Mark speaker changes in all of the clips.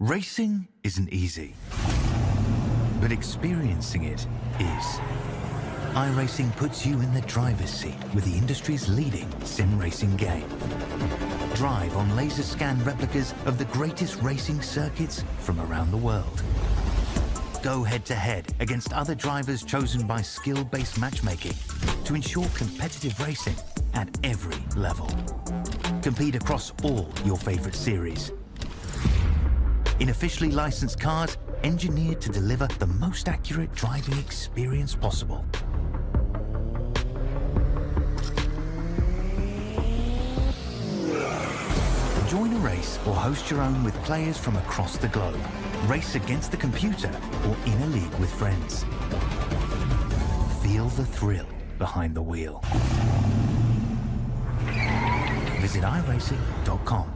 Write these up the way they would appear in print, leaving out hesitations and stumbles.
Speaker 1: Racing isn't easy, but experiencing it is. iRacing puts you in the driver's seat with the industry's leading sim racing game. Drive on laser scan replicas of the greatest racing circuits from around the world. Go head-to-head against other drivers chosen by skill-based matchmaking to ensure competitive racing at every level. Compete across all your favorite series. In officially licensed cars, engineered to deliver the most accurate driving experience possible. Join a race or host your own with players from across the globe. Race against the computer or in a league with friends. Feel the thrill behind the wheel. Visit iRacing.com.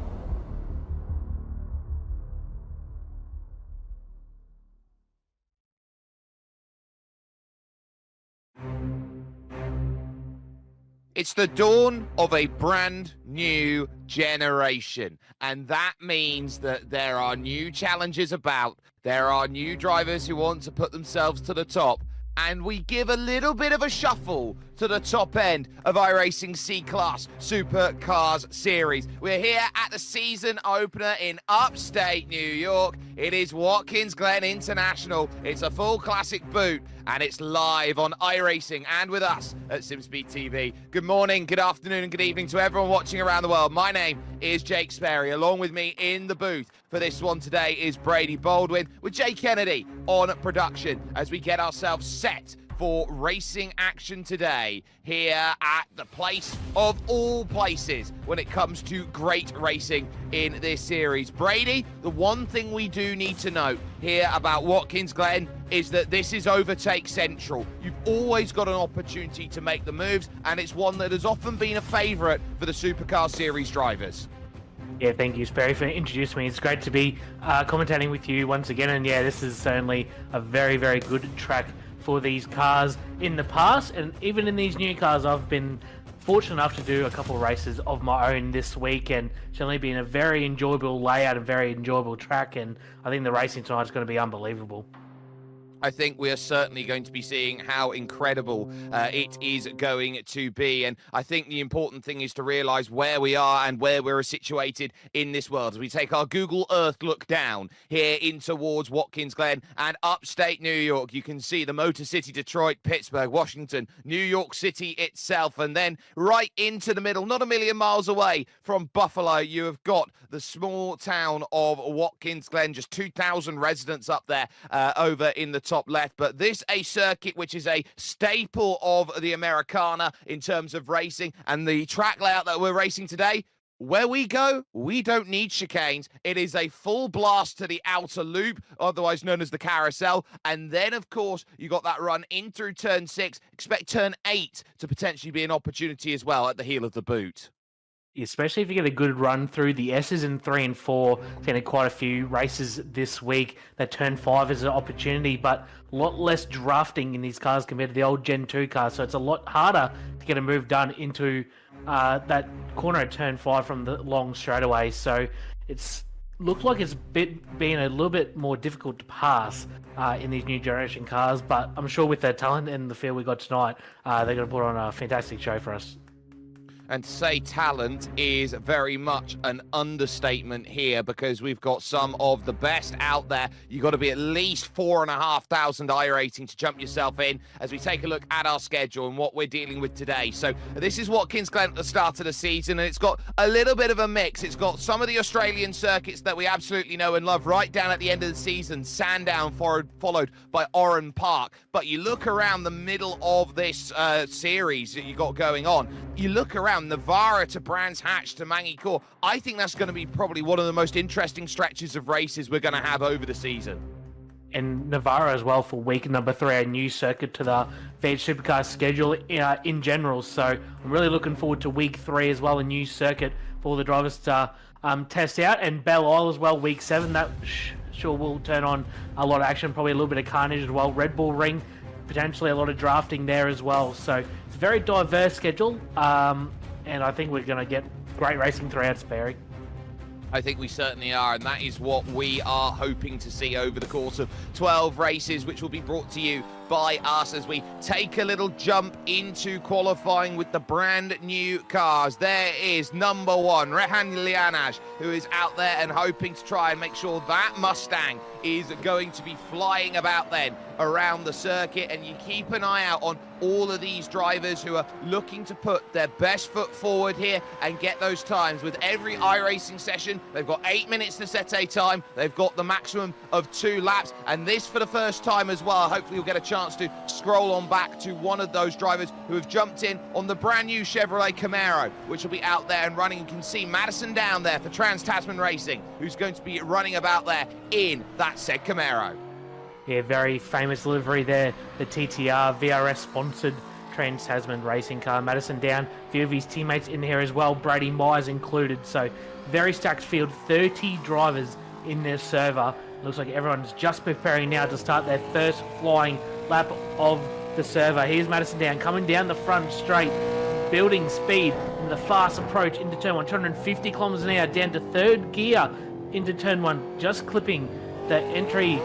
Speaker 2: It's the dawn of a brand new generation, and that means that there are new challenges about, there are new drivers who want to put themselves to the top, and we give a little bit of a shuffle to the top end of iRacing C-Class Supercars Series. We're here at the season opener in upstate New York. It is Watkins Glen International. It's a full classic boot, and it's live on iRacing and with us at SimSpeed TV. Good morning, good afternoon, and good evening to everyone watching around the world. My name is Jake Sperry. Along with me in the booth for this one today is Brady Baldwin with Jay Kennedy on production as we get ourselves set for racing action today here at the place of all places when it comes to great racing in this series. Brady, the one thing we do need to note here about Watkins Glen is that this is overtake central. You've always got an opportunity to make the moves, and it's one that has often been a favourite for the Supercars Series drivers.
Speaker 3: Yeah, thank you, Sperry, for introducing me. It's great to be commentating with you once again, and yeah, this is certainly a very, very good track for these cars in the past, and even in these new cars. I've been fortunate enough to do a couple of races of my own this week, and it's only been a very enjoyable layout and very enjoyable track, and I think the racing tonight is going to be unbelievable.
Speaker 2: I think we are certainly going to be seeing how incredible it is going to be. And I think the important thing is to realize where we are and where we're situated in this world. As we take our Google Earth look down here in towards Watkins Glen and upstate New York, you can see the Motor City, Detroit, Pittsburgh, Washington, New York City itself. And then right into the middle, not a million miles away from Buffalo, you have got the small town of Watkins Glen, just 2,000 residents up there over in the top left. But this a circuit which is a staple of the Americana in terms of racing, and the track layout that we're racing today, where we go, we don't need chicanes. It is a full blast to the outer loop, otherwise known as the carousel. And then, of course, you got that run in through turn 6. Expect turn 8 to potentially be an opportunity as well at the heel of the boot.
Speaker 3: Especially if you get a good run through the S's in 3 and 4. Getting quite a few races this week. That turn 5 is an opportunity, but a lot less drafting in these cars compared to the old Gen 2 cars. So it's a lot harder to get a move done into that corner at turn 5 from the long straightaway. So it's looked like it's been a little bit more difficult to pass in these new generation cars. But I'm sure with the talent and the field we got tonight, they're going to put on a fantastic show for us.
Speaker 2: And to say talent is very much an understatement here, because we've got some of the best out there. You've got to be at least 4,500 iRating to jump yourself in as we take a look at our schedule and what we're dealing with today. So this is Watkins Glen at the start of the season, and it's got a little bit of a mix. It's got some of the Australian circuits that we absolutely know and love right down at the end of the season, Sandown followed by Oran Park. But you look around the middle of this series that you got going on, you look around Navarra to Brands Hatch to Mangicourt. I think that's going to be probably one of the most interesting stretches of races we're going to have over the season.
Speaker 3: And Navarra as well for week number 3, a new circuit to the VH Supercars schedule in general. So I'm really looking forward to week 3 as well, a new circuit for all the drivers to test out. And Belle Isle as well, week 7. That sure will turn on a lot of action, probably a little bit of carnage as well. Red Bull Ring, potentially a lot of drafting there as well. So it's a very diverse schedule. And I think we're going to get great racing throughout, Sperry.
Speaker 2: I think we certainly are, and that is what we are hoping to see over the course of 12 races, which will be brought to you by us as we take a little jump into qualifying with the brand new cars. There is number one, Rehan Lianash, who is out there and hoping to try and make sure that Mustang is going to be flying about then around the circuit, and you keep an eye out on all of these drivers who are looking to put their best foot forward here and get those times. With every iRacing session, they've got 8 minutes to set a time. They've got the maximum of 2 laps, and this for the first time as well. Hopefully you'll get a chance to scroll on back to one of those drivers who have jumped in on the brand new Chevrolet Camaro, which will be out there and running. You can see Madison down there for Trans-Tasman Racing, who's going to be running about there in that said Camaro.
Speaker 3: Yeah, very famous livery there. The TTR VRS sponsored Trans-Tasman racing car. Madison down, a few of his teammates in here as well, Brady Myers included. So very stacked field, 30 drivers in their server. Looks like everyone's just preparing now to start their first flying lap of the server. Here's Madison down, coming down the front straight, building speed in the fast approach into turn 1, 250 kilometers an hour down to third gear into turn 1, just clipping the entry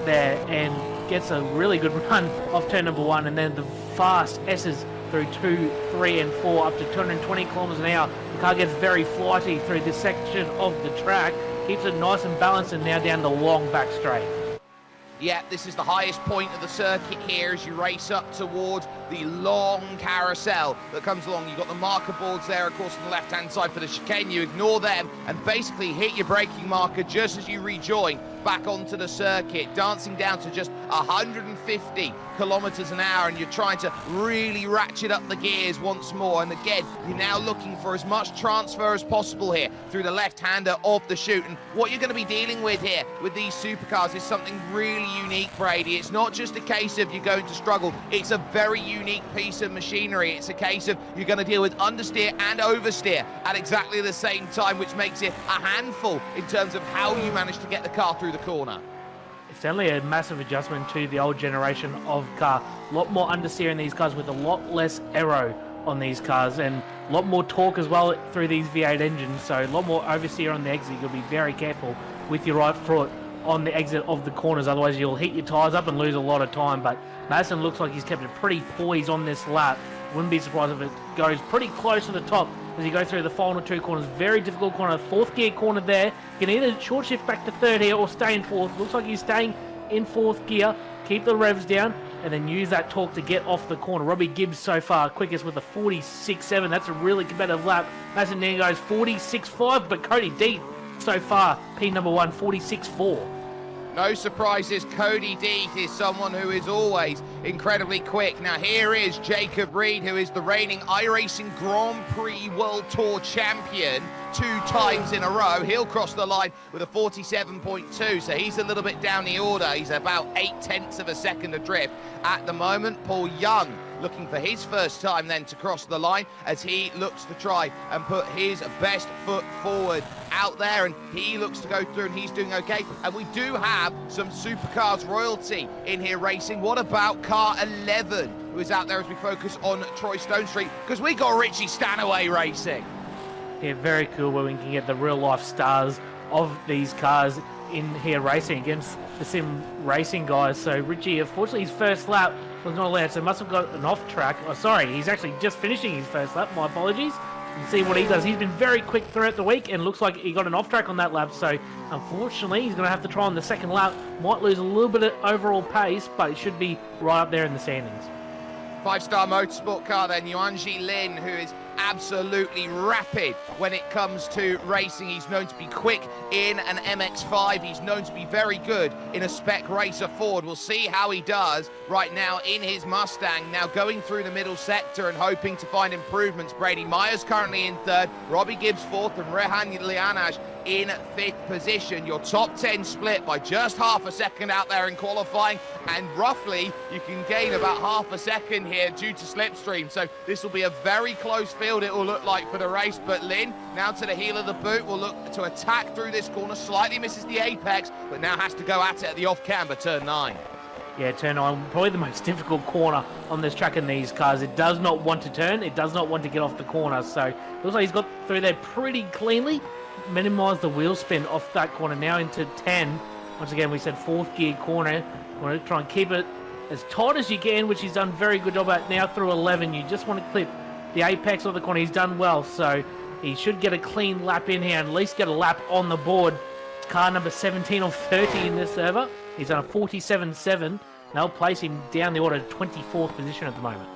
Speaker 3: there and gets a really good run off turn number 1, and then the fast S's through 2, 3 and 4 up to 220 kilometers an hour. The car gets very flighty through this section of the track, keeps it nice and balanced, and now down the long back straight.
Speaker 2: Yeah, this is the highest point of the circuit here as you race up towards the long carousel that comes along. You've got the marker boards there, of course, on the left-hand side for the chicane. You ignore them and basically hit your braking marker just as you rejoin back onto the circuit, dancing down to just 150 kilometers an hour, and you're trying to really ratchet up the gears once more. And again, you're now looking for as much transfer as possible here through the left-hander of the chute. And what you're going to be dealing with here with these supercars is something really unique, Brady. It's not just a case of you're going to struggle. It's a very unique piece of machinery. It's a case of you're going to deal with understeer and oversteer at exactly the same time, which makes it a handful in terms of how you manage to get the car through the corner.
Speaker 3: It's only a massive adjustment to the old generation of car. A lot more understeer in these cars with a lot less aero on these cars, and a lot more torque as well through these V8 engines. So a lot more oversteer on the exit. You'll be very careful with your right foot on the exit of the corners, otherwise you'll heat your tyres up and lose a lot of time. But Madison looks like he's kept it pretty poised on this lap. Wouldn't be surprised if it goes pretty close to the top as you go through the final 2 corners. Very difficult corner, 4th gear corner there. You can either short shift back to 3rd here or stay in 4th. Looks like he's staying in 4th gear. Keep the revs down and then use that torque to get off the corner. Robbie Gibbs so far quickest with a 46.7. That's a really competitive lap. Madison then goes 46.5, but Cody Deeth so far, P number 1, 46.4.
Speaker 2: No surprises, Cody Deeth is someone who is always incredibly quick. Now here is Jacob Reed, who is the reigning iRacing Grand Prix World Tour champion 2 times in a row. He'll cross the line with a 47.2, so he's a little bit down the order. He's about 0.8 of a second adrift at the moment. Paul Young looking for his first time then to cross the line as he looks to try and put his best foot forward out there, and he looks to go through and he's doing okay. And we do have some Supercars royalty in here racing. What about car 11, who is out there as we focus on Troy Stone Street, because we got Richie Stanaway racing.
Speaker 3: Yeah, very cool where we can get the real life stars of these cars in here racing against the sim racing guys. So Richie, unfortunately his first lap was not allowed, so must have got an off track. Oh, sorry, he's actually just finishing his first lap. My apologies. You can see what he does. He's been very quick throughout the week and looks like he got an off track on that lap. So unfortunately, he's going to have to try on the second lap. Might lose a little bit of overall pace, but it should be right up there in the standings.
Speaker 2: 5-star motorsport car then, Yuanji Lin, who is absolutely rapid when it comes to racing. He's known to be quick in an MX-5. He's known to be very good in a spec racer Ford. We'll see how he does right now in his Mustang. Now going through the middle sector and hoping to find improvements. Brady Myers currently in 3rd, Robbie Gibbs 4th, and Rehan Lianash in 5th position. Your top 10 split by just half a second out there in qualifying, and roughly you can gain about half a second here due to slipstream. So this will be a very close field, it will look like, for the race. But Lynn, now to the heel of the boot, will look to attack through this corner, slightly misses the apex, but now has to go at it at the off-camber, turn 9.
Speaker 3: Yeah, turn 9, probably the most difficult corner on this track in these cars. It does not want to turn, it does not want to get off the corner, so it looks like he's got through there pretty cleanly. minimise the wheel spin off that corner now into 10. Once again, we said 4th gear corner. Want to try and keep it as tight as you can, which he's done a very good job at now through 11. You just want to clip the apex of the corner. He's done well, so he should get a clean lap in here and at least get a lap on the board. Car number 17 of 30 in this server. He's on a 47.7. They'll place him down the order 24th position at the moment.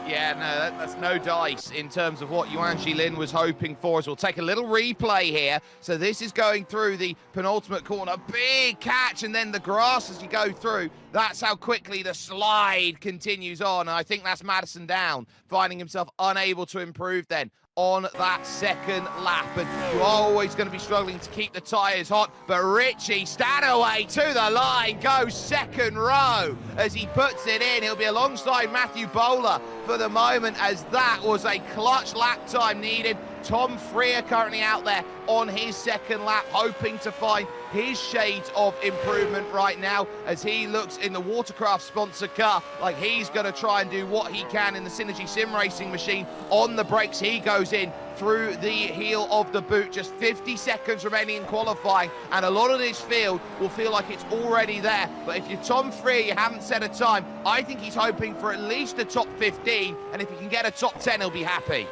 Speaker 2: Yeah, no, that's no dice in terms of what Yuan Lin was hoping for. As we'll take a little replay here. So this is going through the penultimate corner. Big catch, and then the grass as you go through. That's how quickly the slide continues on. I think that's Madison down, finding himself unable to improve then on that second lap. And you are always going to be struggling to keep the tyres hot. But Richie Stanaway to the line, goes second row as he puts it in. He'll be alongside Matthew Bowler for the moment, as that was a clutch lap time needed. Tom Freer currently out there on his second lap, hoping to find his shades of improvement right now as he looks in the Watercraft sponsored car like he's going to try and do what he can in the Synergy Sim Racing machine. On the brakes he goes in through the heel of the boot. Just 50 seconds remaining in qualifying, and a lot of this field will feel like it's already there. But if you're Tom Freer, you haven't set a time. I think he's hoping for at least a top 15, and if he can get a top 10, he'll be happy.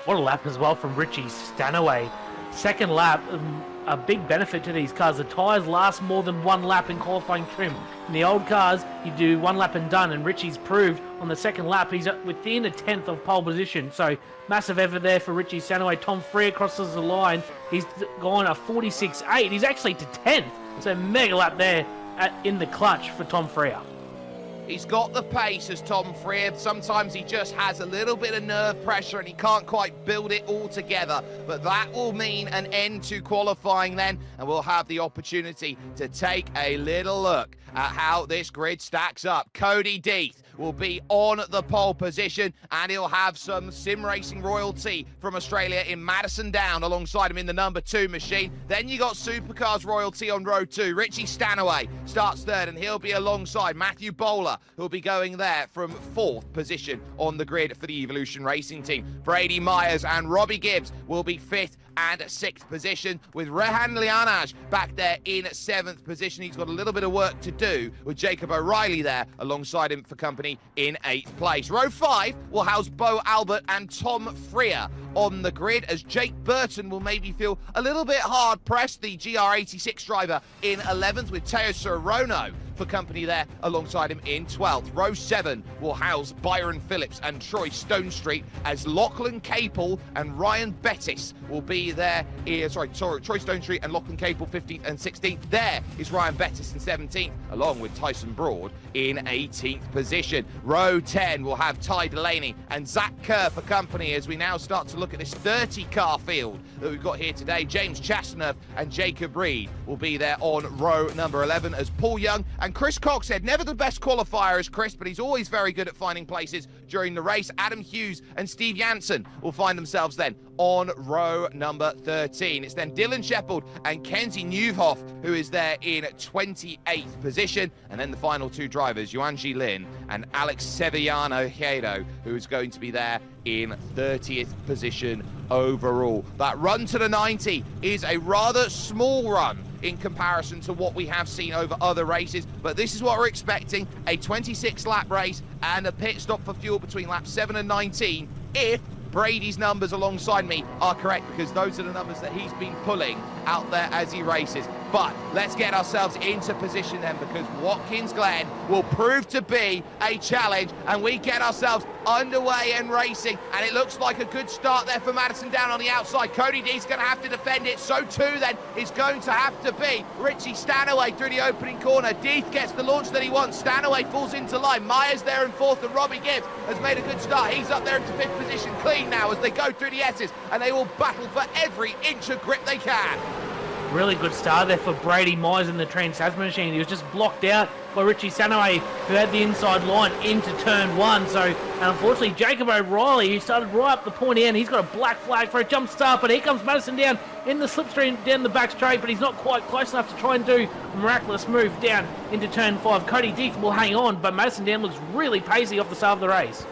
Speaker 3: What a lap as well from Richie Stanaway. Second lap, a big benefit to these cars. The tyres last more than one lap in qualifying trim. In the old cars, you do one lap and done, and Richie's proved on the second lap he's within a 10th of pole position. So massive effort there for Richie Stanaway. Tom Freer crosses the line. He's gone a 46.8. He's actually to 10th. So mega lap there in the clutch for Tom Freer.
Speaker 2: He's got the pace as Tom Freer. Sometimes he just has a little bit of nerve pressure and he can't quite build it all together. But that will mean an end to qualifying then, and we'll have the opportunity to take a little look at how this grid stacks up. Cody Deeth will be on the pole position, and he'll have some sim racing royalty from Australia in Madison Down alongside him in the number 2 machine. Then you got Supercars royalty on row 2. Richie Stanaway starts third, and he'll be alongside Matthew Bowler, who'll be going there from 4th position on the grid for the Evolution Racing team. Brady Myers and Robbie Gibbs will be 5th and 6th position, with Rehan Lianaj back there in 7th position. He's got a little bit of work to do with Jacob O'Reilly there alongside him for company in 8th place. Row 5 will house Bo Albert and Tom Freer on the grid, as Jake Burton will maybe feel a little bit hard pressed, the GR86 driver in 11th, with Teo Sorono for company there alongside him in 12th. Row 7 will house Byron Phillips and Troy Stonestreet, as Lachlan Capel and Ryan Bettis will be there. Troy Stonestreet and Lachlan Capel 15th and 16th. There is Ryan Bettis in 17th, along with Tyson Broad in 18th position. Row 10 will have Ty Delaney and Zach Kerr for company, as we now start to look at this 30-car field that we've got here today. James Chastanoff and Jacob Reed will be there on row number 11, as Paul Young and Chris Coxhead, never the best qualifier as Chris, but he's always very good at finding places during the race. Adam Hughes and Steve Jansen will find themselves then on row number 13. It's then Dylan Shepard and Kenzie Newhoff who is there in 28th position. And then the final 2 drivers, Yuanji Lin and Alex Sevillano Hiedo, who is going to be there in 30th position overall. That run to the 90 is a rather small run in comparison to what we have seen over other races, but this is what we're expecting: a 26-lap race and a pit stop for fuel between laps 7 and 19, if Brady's numbers alongside me are correct, because those are the numbers that he's been pulling out there as he races. But let's get ourselves into position then, because Watkins Glen will prove to be a challenge, and we get ourselves underway and racing, and it looks like a good start there for Madison Down on the outside. Cody Deeth's going to have to defend it. So too then is going to have to be Richie Stanaway through the opening corner. Deeth gets the launch that he wants. Stanaway falls into line. Myers there in 4th, and Robbie Gibbs has made a good start. He's up there into 5th position, clean now as they go through the S's, and they will battle for every inch of grip they can.
Speaker 3: Really good start there for Brady Myers in the Trans-Tasman machine. He was just blocked out by Richie Stanaway, who had the inside line into turn 1. So, and unfortunately, Jacob O'Reilly, who started right up the pointy end, he's got a black flag for a jump start, but here comes Madison Down in the slipstream down the back straight, but he's not quite close enough to try and do a miraculous move down into turn 5. Cody Deeth will hang on, but Madison Down looks really pacey off the start of the race.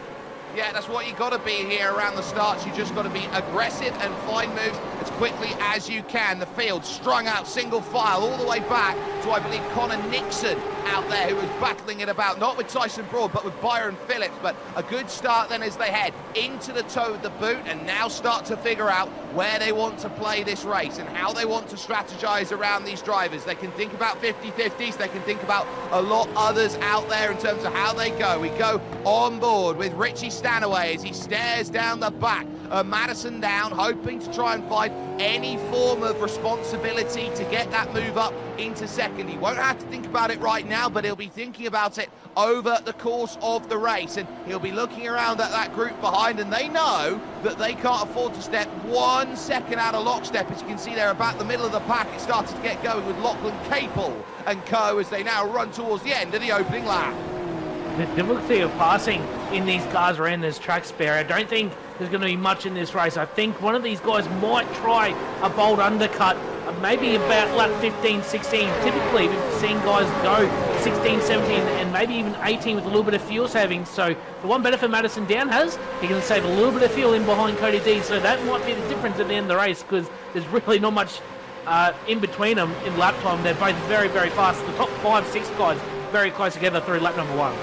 Speaker 2: Yeah, that's what you got to be here around the starts. You just got to be aggressive and find moves as quickly as you can. The field strung out single file all the way back to, I believe, Connor Nixon out there, who was battling it about, not with Tyson Broad, but with Byron Phillips. But a good start then as they head into the toe of the boot and now start to figure out where they want to play this race and how they want to strategize around these drivers. They can think about 50-50s. They can think about a lot others out there in terms of how they go. We go on board with Richie Stanaway as he stares down the back. Madison down, hoping to try and find any form of responsibility to get that move up into second. He won't have to think about it right now, but he'll be thinking about it over the course of the race, and he'll be looking around at that group behind, and they know that they can't afford to step 1 second out of lockstep. As you can see there, about the middle of the pack, it started to get going with Lachlan Capel and co as they now run towards the end of the opening lap.
Speaker 3: The difficulty of passing in these cars around this track spare, I don't think there's going to be much in this race. I think one of these guys might try a bold undercut, maybe about lap 15, 16. Typically, we've seen guys go 16, 17, and maybe even 18 with a little bit of fuel savings. So the one benefit Madison Down has, he can save a little bit of fuel in behind Cody D. So that might be the difference at the end of the race, because there's really not much in between them in lap time. They're both very, very fast. The top 5, 6 guys very close together through lap number 1.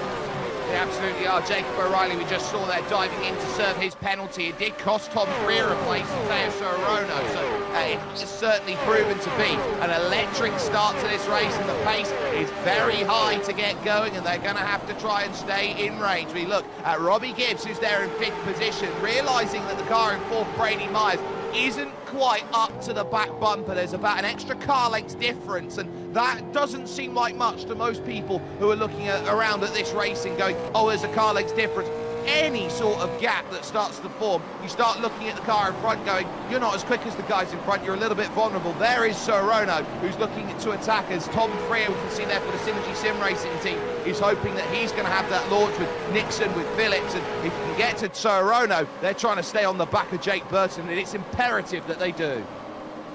Speaker 2: They absolutely are. Jacob O'Reilly, we just saw there diving in to serve his penalty. It did cost Tom Freer a place in Teo Sorono, so it has certainly proven to be an electric start to this race, and the pace is very high to get going, and they're going to have to try and stay in range. We look at Robbie Gibbs, who's there in 5th position, realising that the car in 4th, Brady Myers, isn't quite up to the back bumper. There's about an extra car length difference, and that doesn't seem like much to most people who are looking around at this racing going, oh, there's a car length difference. Any sort of gap that starts to form, you start looking at the car in front going, you're not as quick as the guys in front, you're a little bit vulnerable. There is Sorono, who's looking to attack as Tom Freer, we can see there for the Synergy Sim Racing team, is hoping that he's going to have that launch with Nixon, with Phillips, and if you can get to Sorono, they're trying to stay on the back of Jake Burton, and it's imperative that they do.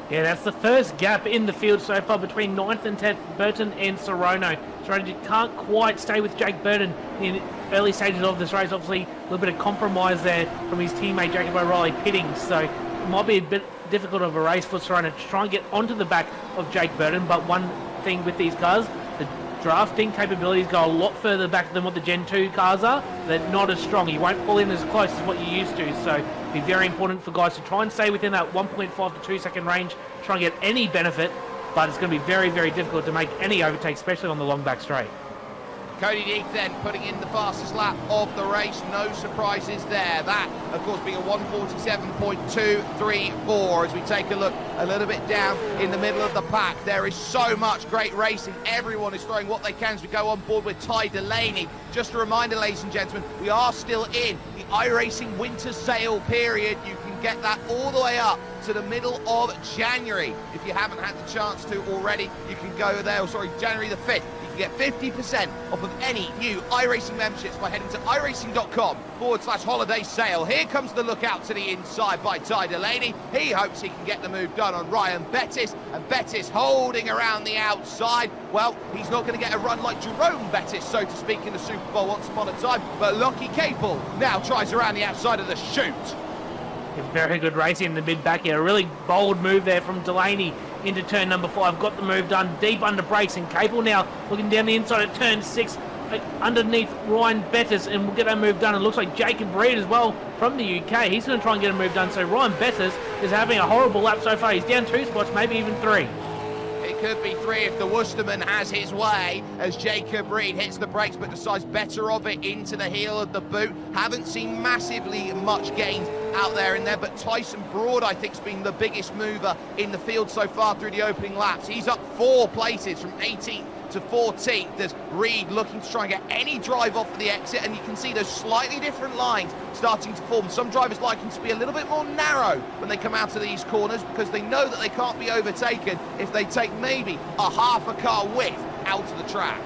Speaker 3: Yeah, that's the first gap in the field so far between 9th and 10th, Burton and Sorono. Sorono can't quite stay with Jake Burton in early stages of this race. Obviously, a little bit of compromise there from his teammate Jacob O'Reilly pitting, so it might be a bit difficult of a race for Sorono to try and get onto the back of Jake Burton. But one thing with these cars, the drafting capabilities go a lot further back than what the Gen 2 cars are. They're not as strong. You won't pull in as close as what you used to, so it'll be very important for guys to try and stay within that 1.5 to 2 second range, try and get any benefit, but it's going to be very, very difficult to make any overtake, especially on the long back straight.
Speaker 2: Cody Deek then putting in the fastest lap of the race, no surprises there. That, of course, being a 147.234 as we take a look a little bit down in the middle of the pack. There is so much great racing. Everyone is throwing what they can as we go on board with Ty Delaney. Just a reminder, ladies and gentlemen, we are still in the iRacing winter sale period. You can get that all the way up to the middle of January. If you haven't had the chance to already, you can go there, January the 5th. Get 50% off of any new iRacing memberships by heading to iRacing.com/holiday sale. Here comes the look out to the inside by Ty Delaney. He hopes he can get the move done on Ryan Bettis, and Bettis holding around the outside. Well, he's not going to get a run like Jerome Bettis, so to speak, in the Super Bowl once upon a time, but Lockie Capel now tries around the outside of the chute.
Speaker 3: Very good racing in the mid-back here. A really bold move there from Delaney into turn number 5. Got the move done deep under brakes, and Capel now looking down the inside at turn 6 underneath Ryan Bettis, and we'll get that move done. It looks like Jacob Reed as well from the UK. He's going to try and get a move done. So Ryan Bettis is having a horrible lap so far. He's down 2 spots, maybe even 3.
Speaker 2: It could be 3 if the Worcesterman has his way as Jacob Reed hits the brakes but decides better of it into the heel of the boot. Haven't seen massively much gains out there in there, but Tyson Broad, I think, has been the biggest mover in the field so far through the opening laps. He's up 4 places from 18th to 14th. There's Reed looking to try and get any drive off of the exit, and you can see those slightly different lines starting to form. Some drivers like them to be a little bit more narrow when they come out of these corners because they know that they can't be overtaken if they take maybe a half a car width out of the track.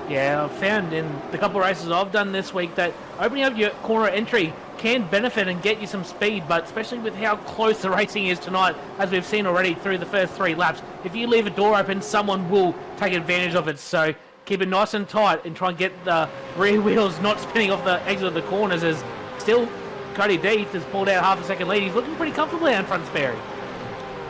Speaker 3: Yeah, I've found in the couple of races I've done this week that opening up your corner entry can benefit and get you some speed, but especially with how close the racing is tonight, as we've seen already through the first 3 laps, if you leave a door open, someone will take advantage of it. So keep it nice and tight and try and get the rear wheels not spinning off the exit of the corners, as still Cody Deeth has pulled out half a second lead. He's looking pretty comfortably out in front, Sperry.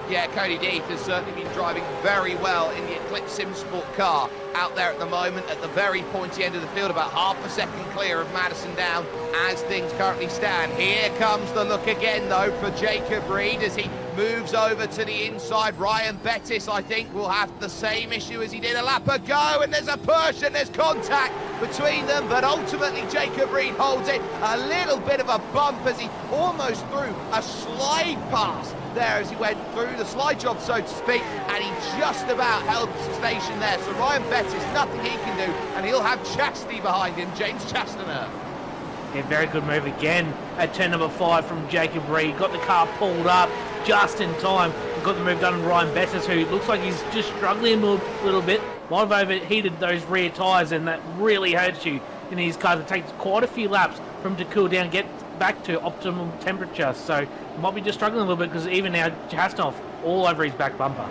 Speaker 2: Yeah, Cody Deeth has certainly been driving very well in the Eclipse Sim Sport car out there at the moment at the very pointy end of the field, about half a second clear of Madison Down as things currently stand. Here comes the look again, though, for Jacob Reed as he moves over to the inside. Ryan Bettis, I think, will have the same issue as he did a lap ago, and there's a push and there's contact between them, but ultimately Jacob Reed holds it. A little bit of a bump as he almost threw a slide pass there as he went through the slide job, so to speak, and he just about held the station there. So Ryan Bettis, nothing he can do, and he'll have Chastity behind him, James Chastaner.
Speaker 3: Yeah, very good move again at turn number 5 from Jacob Reed. Got the car pulled up just in time. Got the move done on Ryan Bettis, who looks like he's just struggling a little bit. Might have overheated those rear tyres, and that really hurts you in these cars. It takes quite a few laps for them to cool down, get back to optimum temperature. So might be just struggling a little bit, because even now Chastanov all over his back bumper.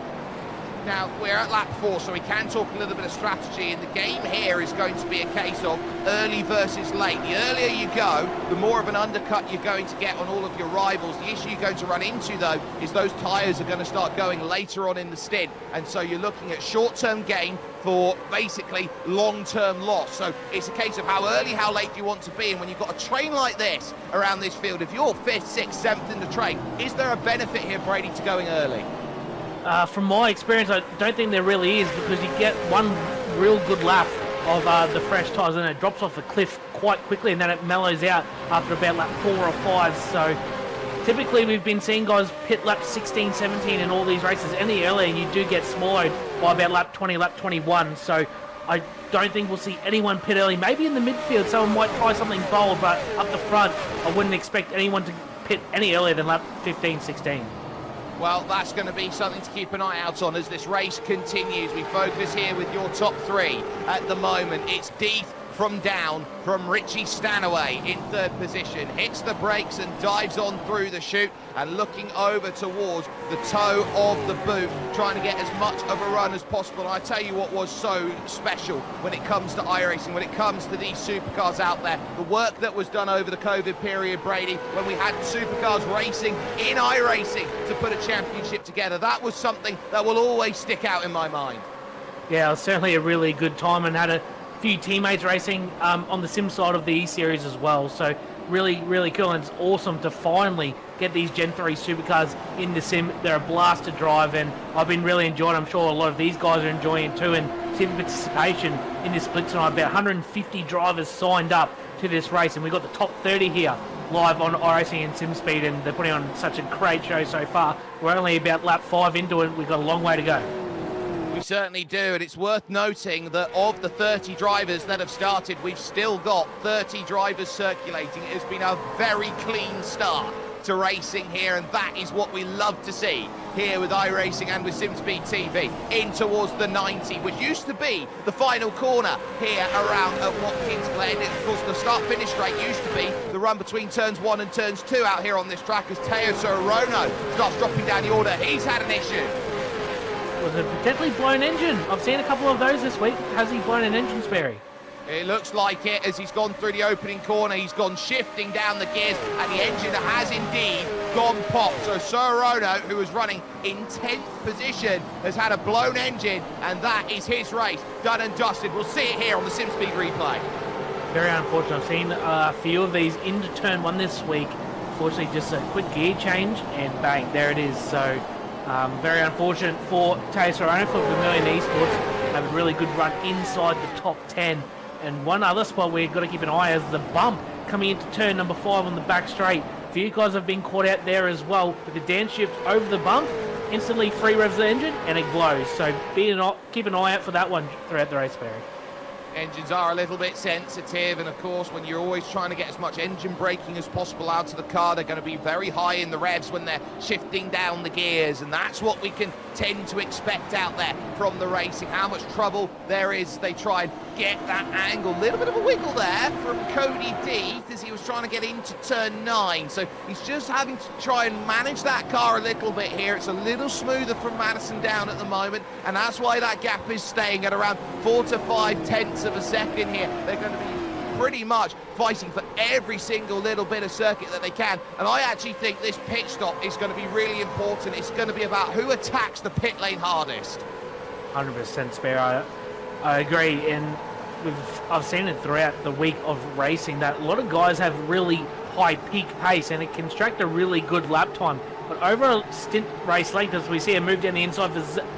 Speaker 2: Now, we're at lap 4, so we can talk a little bit of strategy, and the game here is going to be a case of early versus late. The earlier you go, the more of an undercut you're going to get on all of your rivals. The issue you're going to run into, though, is those tyres are going to start going later on in the stint, and so you're looking at short-term gain for basically long-term loss. So it's a case of how early, how late you want to be, and when you've got a train like this around this field, if you're 5th, 6th, 7th in the train, is there a benefit here, Brady, to going early?
Speaker 3: From my experience, I don't think there really is, because you get one real good lap of the fresh tyres and it drops off a cliff quite quickly, and then it mellows out after about lap 4 or 5. So typically we've been seeing guys pit lap 16, 17 in all these races. Any earlier and you do get swallowed by about lap 20, lap 21. So I don't think we'll see anyone pit early. Maybe in the midfield someone might try something bold, but up the front I wouldn't expect anyone to pit any earlier than lap 15, 16.
Speaker 2: Well, that's going to be something to keep an eye out on as this race continues. We focus here with your top 3 at the moment. It's Deeth from down from Richie Stanaway in 3rd position, hits the brakes and dives on through the chute and looking over towards the toe of the boot, trying to get as much of a run as possible. And I tell you what was so special when it comes to iRacing, when it comes to these supercars out there, the work that was done over the COVID period, Brady, when we had supercars racing in iRacing to put a championship together, that was something that will always stick out in my mind.
Speaker 3: Yeah, it was certainly a really good time, and had a few teammates racing on the sim side of the E-Series as well. So really, really cool, and it's awesome to finally get these Gen 3 supercars in the sim. They're a blast to drive, and I've been really enjoying it. I'm sure a lot of these guys are enjoying it too, and seeing participation in this split tonight. About 150 drivers signed up to this race, and we've got the top 30 here live on iRacing and SimSpeed, and they're putting on such a great show so far. We're only about lap 5 into it. We've got a long way to go.
Speaker 2: We certainly do, and it's worth noting that of the 30 drivers that have started, we've still got 30 drivers circulating. It has been a very clean start to racing here, and that is what we love to see here with iRacing and with SimSpeed TV, in towards the 90, which used to be the final corner here around at Watkins Glen. Of course, the start-finish straight used to be the run between turns 1 and turns 2 out here on this track, as Teo Sorono starts dropping down the order. He's had an issue.
Speaker 3: Was a potentially blown engine. I've seen a couple of those this week. Has he blown an engine, Sperry?
Speaker 2: It looks like it as he's gone through the opening corner. He's gone shifting down the gears, and the engine has indeed gone pop. So Sorono, who was running in 10th position, has had a blown engine, and that is his race done and dusted. We'll see it here on the SimSpeed replay.
Speaker 3: Very unfortunate. I've seen a few of these into turn 1 this week. Unfortunately, just a quick gear change, and bang, there it is. So very unfortunate for Teo Sorono for Vermilion Esports. Have a really good run inside the top 10. And one other spot we've got to keep an eye is the bump coming into turn number 5 on the back straight. A few guys have been caught out there as well with the dance shift over the bump. Instantly free revs the engine and it blows. So keep an eye out for that one throughout the race, Barry.
Speaker 2: Engines are a little bit sensitive, and of course when you're always trying to get as much engine braking as possible out of the car, they're going to be very high in the revs when they're shifting down the gears, and that's what we can tend to expect out there from the racing. How much trouble there is, they try and get that angle. Little bit of a wiggle there from Cody Deeth as he was trying to get into turn 9. So he's just having to try and manage that car a little bit here. It's a little smoother from Madison down at the moment, and that's why that gap is staying at around 4 to 5 tenths of a second here. They're going to be pretty much fighting for every single little bit of circuit that they can, and I actually think this pit stop is going to be really important. It's going to be about who attacks the pit lane hardest.
Speaker 3: 100% Spare. I agree, and I've seen it throughout the week of racing that a lot of guys have really high peak pace and it can extract a really good lap time. But over a stint race length, as we see a move down the inside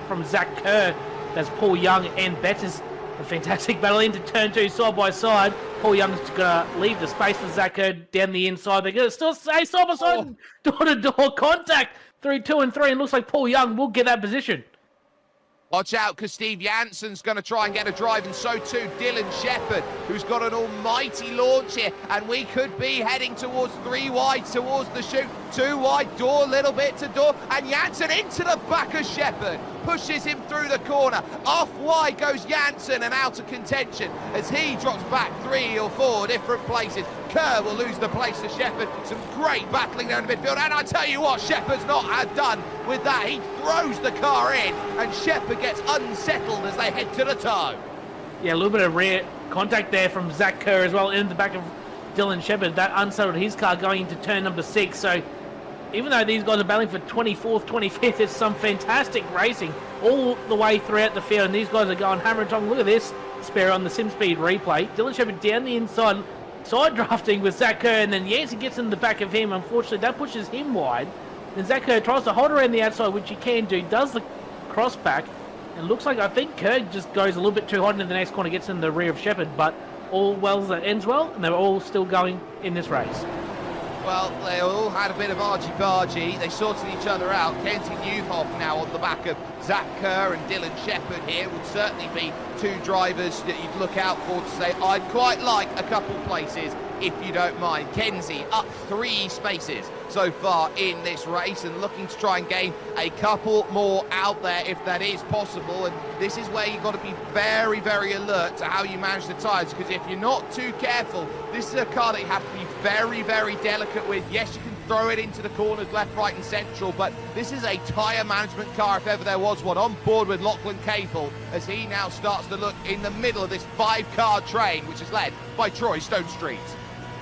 Speaker 3: from Zach Kerr, that's Paul Young and Bettis. A fantastic battle into turn 2 side by side. Paul Young's going to leave the space for Zach Kerr down the inside. They're going to still stay side by side, door-to-door contact through 2 and 3, and looks like Paul Young will get that position.
Speaker 2: Watch out, because Steve Jansen's going to try and get a drive, and so too Dylan Shepherd, who's got an almighty launch here, and we could be heading towards 3 wide, towards the chute, 2 wide, door, little bit to door, and Jansen into the back of Shepherd, pushes him through the corner, off wide goes Jansen and out of contention as he drops back 3 or 4 different places. Kerr will lose the place to Shepherd. Some great battling down the midfield, and I tell you what, Shepherd's not done with that. He throws the car in, and Shepherd gets unsettled as they head to the toe.
Speaker 3: Yeah, a little bit of rear contact there from Zach Kerr as well in the back of Dylan Shepherd. That unsettled his car going into turn number 6. So even though these guys are battling for 24th, 25th, it's some fantastic racing all the way throughout the field, and these guys are going hammer and tong. Look at this Spare on the SimSpeed replay. Dylan Shepherd down the inside, side drafting with Zach Kerr, and then Yancey gets in the back of him. Unfortunately, that pushes him wide. Then Zach Kerr tries to hold around the outside, which he can do, does the cross back, and looks like I think Kerr just goes a little bit too hot into the next corner, gets in the rear of Shepherd, but all well that ends well, and they're all still going in this race.
Speaker 2: Well, they all had a bit of argy-bargy. They sorted each other out. Kenzie Newhoff now on the back of Zach Kerr and Dylan Shepherd here would certainly be 2 drivers that you'd look out for to say, I'd quite like a couple places if you don't mind. Kenzie up 3 spaces so far in this race and looking to try and gain a couple more out there if that is possible. And this is where you've got to be very, very alert to how you manage the tyres, because if you're not too careful, this is a car that you have to be very, very delicate with. Yes, you can throw it into the corners left, right and central, but this is a tyre management car if ever there was one. On board with Lachlan Capel as he now starts to look in the middle of this 5-car train, which is led by Troy Stonestreet.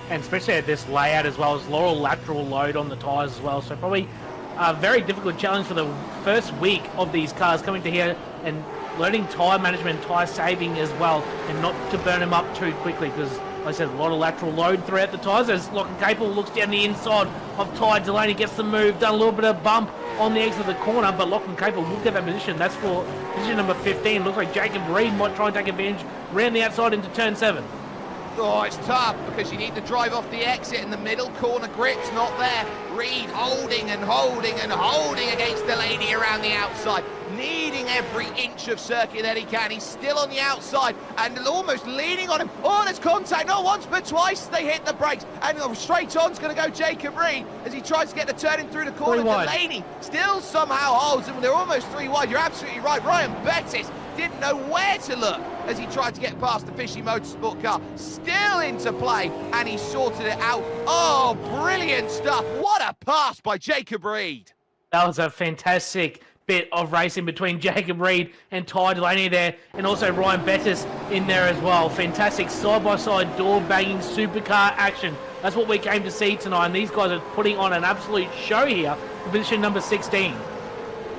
Speaker 3: And especially at this layout as well as lower lateral load on the tyres as well. So probably a very difficult challenge for the first week of these cars coming to here and learning tyre management, tyre saving as well, and not to burn them up too quickly, because like I said, a lot of lateral load throughout the tyres. As Lachlan Capel looks down the inside of Ty Delaney, gets the move, done a little bit of bump on the exit of the corner, but Lachlan Capel will get that position. That's for position number 15. Looks like Jacob Reed might try and take advantage, round the outside into turn 7.
Speaker 2: Oh, it's tough because you need to drive off the exit in the middle. Corner grip's not there. Reed holding and holding and holding against Delaney around the outside, needing every inch of circuit that he can. He's still on the outside and almost leaning on him. Oh, there's contact, not once but twice. They hit the brakes, and straight on's going to go Jacob Reed as he tries to get the turn in through the corner. Delaney still somehow holds him. They're almost 3 wide. You're absolutely right. Ryan Bettis didn't know where to look as he tried to get past the Fishy Motorsport car. Still into play, and he sorted it out. Oh, brilliant stuff. What a pass by Jacob Reed.
Speaker 3: That was a fantastic bit of racing between Jacob Reed and Ty Delaney there, and also Ryan Bettis in there as well. Fantastic side-by-side door-banging supercar action. That's what we came to see tonight, and these guys are putting on an absolute show here for position number 16.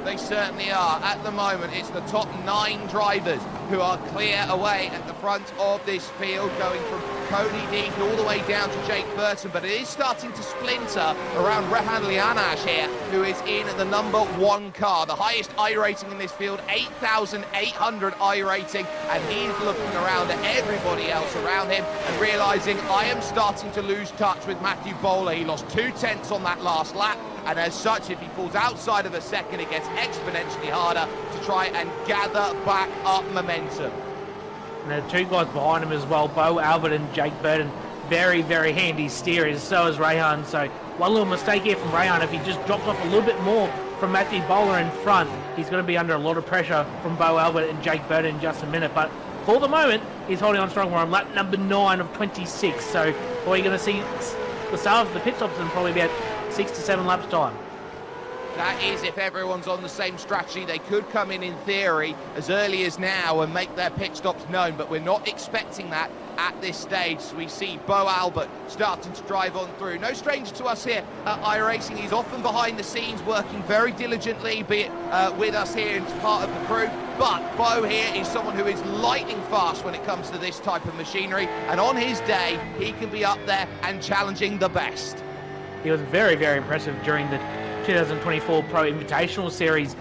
Speaker 2: They certainly are. At the moment, it's the top 9 drivers who are clear away at the front of this field, going from Cody Deeth all the way down to Jake Burton, but it is starting to splinter around Rehan Lianash here, who is in the number 1 car. The highest iRating in this field, 8,800 iRating, and he's looking around at everybody else around him and realising, I am starting to lose touch with Matthew Bowler. He lost 2 tenths on that last lap, and as such, if he falls outside of a second, it gets exponentially harder to try and gather back up momentum.
Speaker 3: And there are 2 guys behind him as well, Bo Albert and Jake Burton. Very, very handy steerers, so is Rehan. So one little mistake here from Rehan. If he just drops off a little bit more from Matthew Bowler in front, he's going to be under a lot of pressure from Bo Albert and Jake Burton in just a minute. But for the moment, he's holding on strong. We're on lap number 9 of 26. So we're going to see the start of the pit stops in probably about 6 to 7 laps time.
Speaker 2: That is, if everyone's on the same strategy. They could come in theory, as early as now and make their pit stops known, but we're not expecting that at this stage. So we see Bo Albert starting to drive on through. No stranger to us here at iRacing. He's often behind the scenes, working very diligently, be it with us here as part of the crew. But Bo here is someone who is lightning fast when it comes to this type of machinery. And on his day, he can be up there and challenging the best.
Speaker 3: He was very, very impressive during the 2024 Pro Invitational Series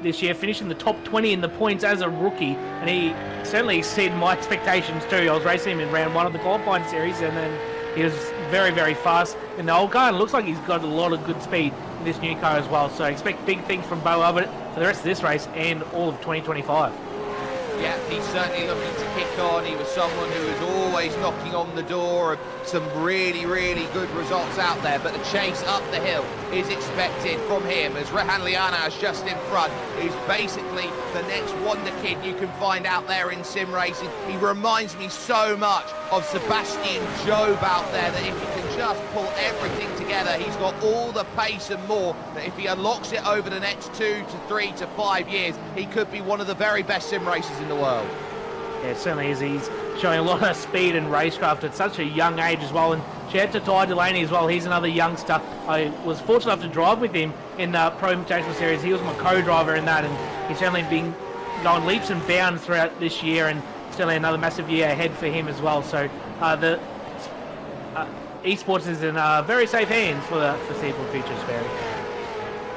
Speaker 3: this year, finishing the top 20 in the points as a rookie, and he certainly exceeded my expectations too. I was racing him in round 1 of the qualifying series, and then he was very, very fast in the old car, and it looks like he's got a lot of good speed in this new car as well. So expect big things from Bo Albert for the rest of this race and all of 2025.
Speaker 2: Yeah, he's certainly looking to kick on. He was someone who was always knocking on the door of some really, really good results out there. But the chase up the hill is expected from him, as Rehan Lianas just in front is basically the next wonder kid you can find out there in sim racing. He reminds me so much of Sebastian Job out there, that if he can just pull everything together, he's got all the pace and more, that if he unlocks it over the next 2 to 3 to 5 years, he could be one of the very best sim racers in the world.
Speaker 3: Yeah, it certainly is. He's showing a lot of speed and racecraft at such a young age as well. And shout out to Ty Delaney as well. He's another youngster. I was fortunate enough to drive with him in the Pro Invitational Series. He was my co-driver in that, and he's certainly been going leaps and bounds throughout this year, and certainly another massive year ahead for him as well. So the esports is in very safe hands for the foreseeable future, Sperry.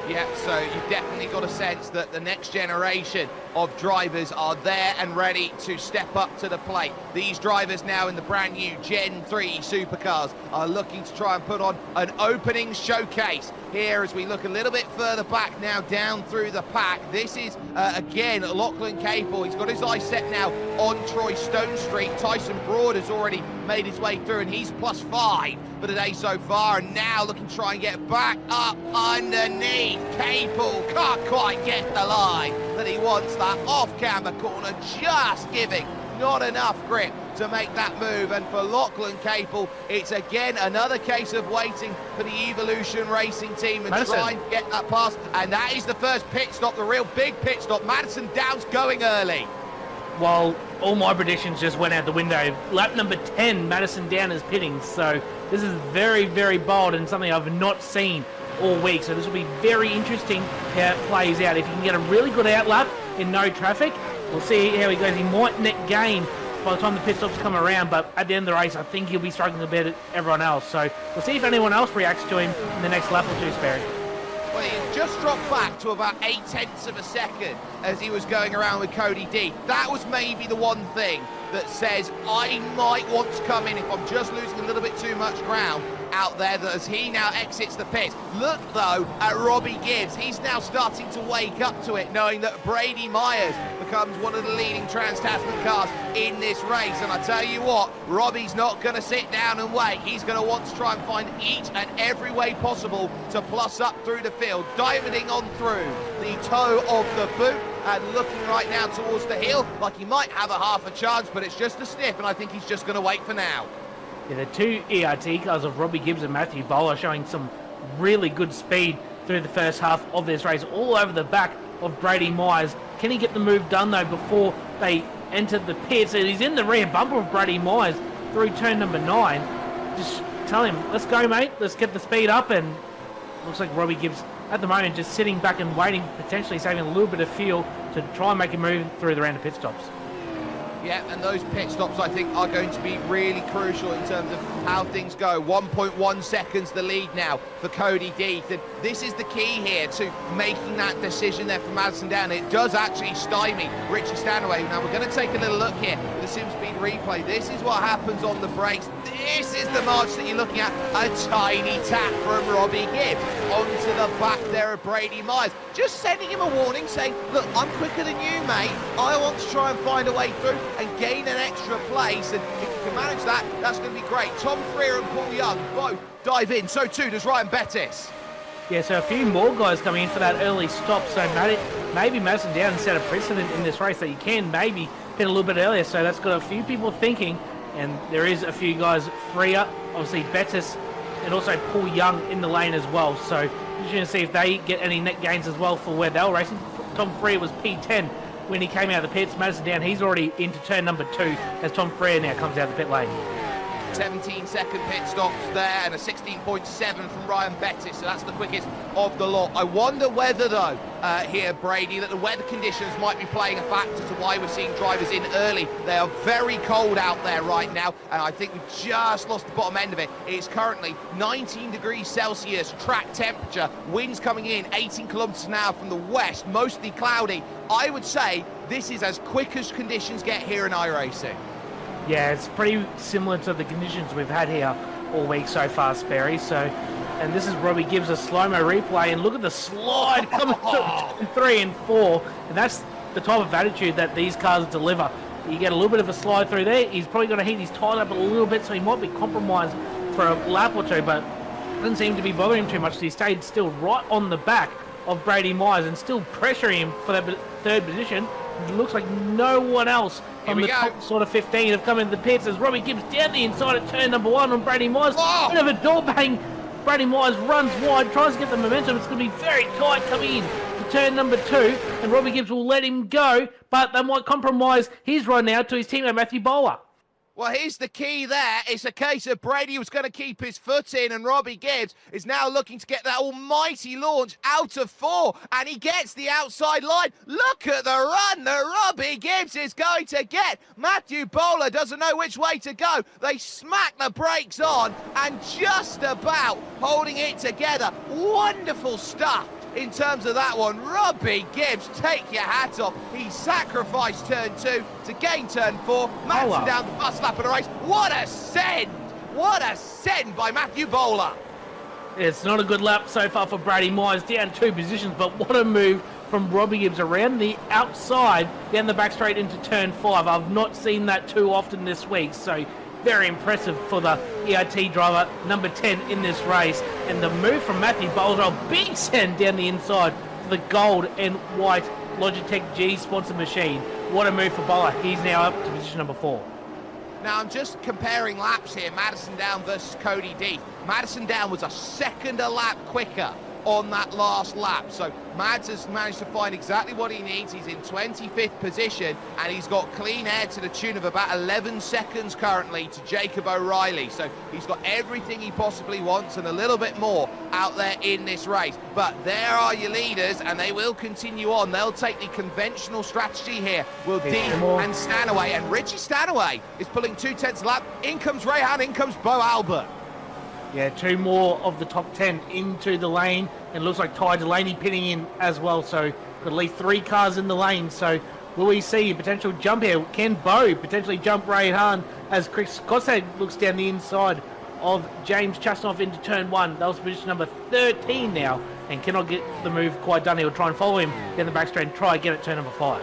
Speaker 2: Yeah, so you've definitely got a sense that the next generation of drivers are there and ready to step up to the plate. These drivers now in the brand new Gen 3 Supercars are looking to try and put on an opening showcase here as we look a little bit further back now down through the pack. This is, again, Lachlan Capel. He's got his eyes set now on Troy Stone Street. Tyson Broad has already made his way through, and he's +5 for the day so far, and now looking to try and get back up underneath. Capel can't quite get the line that he wants. That off-camber corner just giving not enough grip to make that move. And for Lachlan Capel, it's again another case of waiting for the Evolution Racing team and trying to get that pass. And that is the first pit stop, the real big pit stop. Madison Downs going early.
Speaker 3: Well, all my predictions just went out the window. Lap number 10, Madison Down is pitting. So this is very, very bold and something I've not seen all week. So this will be very interesting how it plays out. If he can get a really good outlap in no traffic, we'll see how he goes. He might net gain by the time the pit stops come around, but at the end of the race, I think he'll be struggling a bit at everyone else. So we'll see if anyone else reacts to him in the next lap or two, Sperry.
Speaker 2: Well, he just dropped back to about 0.8 of a second as he was going around with Cody D. That was maybe the one thing that says I might want to come in if I'm just losing a little bit too much ground out there, that as he now exits the pits. Look, though, at Robbie Gibbs. He's now starting to wake up to it, knowing that Brady Myers becomes one of the leading Trans-Tasman cars in this race. And I tell you what, Robbie's not going to sit down and wait. He's going to want to try and find each and every way possible to plus up through the field, diving on through the toe of the boot and looking right now towards the hill like he might have a half a chance, but it's just a sniff, and I think he's just going to wait for now.
Speaker 3: Yeah, the two ERT cars of Robbie Gibbs and Matthew Bowler showing some really good speed through the first half of this race, all over the back of Brady Myers. Can he get the move done, though, before they enter the pits? And he's in the rear bumper of Brady Myers through turn number 9. Just tell him, let's go, mate. Let's get the speed up. And looks like Robbie Gibbs, at the moment, just sitting back and waiting, potentially saving a little bit of fuel to try and make a move through the round of pit stops.
Speaker 2: Yeah, and those pit stops, I think, are going to be really crucial in terms of how things go. 1.1 seconds the lead now for Cody Deeth. And this is the key here to making that decision there for Madison Down. It does actually stymie Richie Stanaway. Now, we're going to take a little look here with the sim speed replay. This is what happens on the brakes. This is the march that you're looking at. A tiny tap from Robbie Gibbs onto the back there of Brady Myers. Just sending him a warning saying, look, I'm quicker than you, mate. I want to try and find a way through and gain an extra place, and if you can manage that, that's going to be great. Tom Freer and Paul Young both dive in, so too does Ryan Bettis.
Speaker 3: Yeah, so a few more guys coming in for that early stop, so maybe Madison Down set a precedent in this race that you can maybe pit a little bit earlier, so that's got a few people thinking, and there is a few guys freer, obviously Bettis and also Paul Young in the lane as well, so you're going to see if they get any net gains as well for where they were racing. Tom Freer was P10 when he came out of the pits. Madison down, he's already into turn number 2 as Tom Freer now comes out of the pit lane.
Speaker 2: 17-second pit stops there and a 16.7 from Ryan Bettis, so that's the quickest of the lot. I wonder whether, though, here, Brady, that the weather conditions might be playing a factor to why we're seeing drivers in early. They are very cold out there right now, and I think we just lost the bottom end of it. It's currently 19 degrees Celsius track temperature, winds coming in 18 kilometers an hour from the west, mostly cloudy. I would say this is as quick as conditions get here in iRacing.
Speaker 3: Yeah, it's pretty similar to the conditions we've had here all week so far, Sperry. So, and this is Robbie Gibbs a slow-mo replay, and look at the slide coming through 3 and 4, and that's the type of attitude that these cars deliver. You get a little bit of a slide through there. He's probably going to heat his tyre up a little bit, so he might be compromised for a lap or two, but doesn't seem to be bothering him too much. So he stayed still right on the back of Brady Myers and still pressuring him for that third position. It looks like no one else from the top sort of 15 have come into the pits as Robbie Gibbs down the inside at turn number 1 on Brady Myers. Bit of a door bang. Brady Myers runs wide, tries to get the momentum. It's going to be very tight coming in to turn number 2, and Robbie Gibbs will let him go, but that might compromise his run now to his teammate Matthew Bowler.
Speaker 2: Well, here's the key there. It's a case of Brady was going to keep his foot in, and Robbie Gibbs is now looking to get that almighty launch out of 4, and he gets the outside line. Look at the run that Robbie Gibbs is going to get. Matthew Bowler doesn't know which way to go. They smack the brakes on, and just about holding it together. Wonderful stuff. In terms of that one, Robbie Gibbs, take your hat off. He sacrificed turn 2 to gain turn 4. Madison down the first lap of the race. What a send! What a send by Matthew Bowler.
Speaker 3: It's not a good lap so far for Brady Myers, down 2 positions, but what a move from Robbie Gibbs around the outside, down the back straight into turn 5. I've not seen that too often this week, so very impressive for the EIT driver, number 10 in this race. And the move from Matthew Bowler, a big send down the inside for the gold and white Logitech G sponsor machine. What a move for Bowler. He's now up to position number 4.
Speaker 2: Now, I'm just comparing laps here, Madison Down versus Cody D. Madison Down was a second a lap quicker on that last lap. So Mads has managed to find exactly what he needs. He's in 25th position, and he's got clean air to the tune of about 11 seconds currently to Jacob O'Reilly. So he's got everything he possibly wants and a little bit more out there in this race. But there are your leaders, and they will continue on. They'll take the conventional strategy here. Will Dean and Stanaway, and Richie Stanaway is pulling 2/10 a lap. In comes Rayhan, in comes Bo Albert.
Speaker 3: Yeah, 2 more of the top 10 into the lane. And looks like Ty Delaney pitting in as well. So got at least 3 cars in the lane. So will we see a potential jump here? Can Bo potentially jump Ray Hahn as Chris Gossard looks down the inside of James Chasnoff into turn 1? That was position number 13 now. And cannot get the move quite done. He'll try and follow him down the back straight and try again at turn number 5.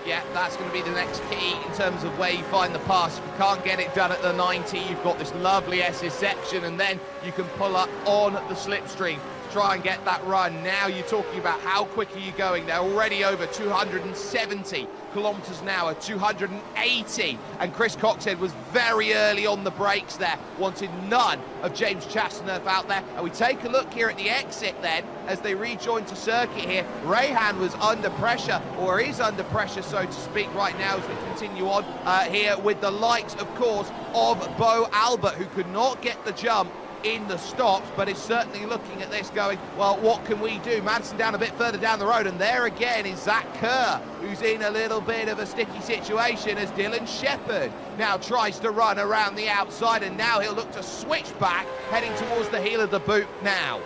Speaker 2: Yeah, that's going to be the next key in terms of where you find the pass. If you can't get it done at the 90, you've got this lovely SS section, and then you can pull up on the slipstream to try and get that run. Now you're talking about how quick are you going. They're already over 270 kilometers an hour, 280, and Chris Coxhead was very early on the brakes there, wanted none of James Chastanerf out there. And we take a look here at the exit then as they rejoin to circuit here. Rayhan was under pressure, or is under pressure so to speak right now as we continue on here with the likes of course of Bo Albert, who could not get the jump in the stops, but is certainly looking at this going, well, what can we do? Madison down a bit further down the road, and there again is Zach Kerr, who's in a little bit of a sticky situation as Dylan Shepherd now tries to run around the outside, and now he'll look to switch back, heading towards the heel of the boot now.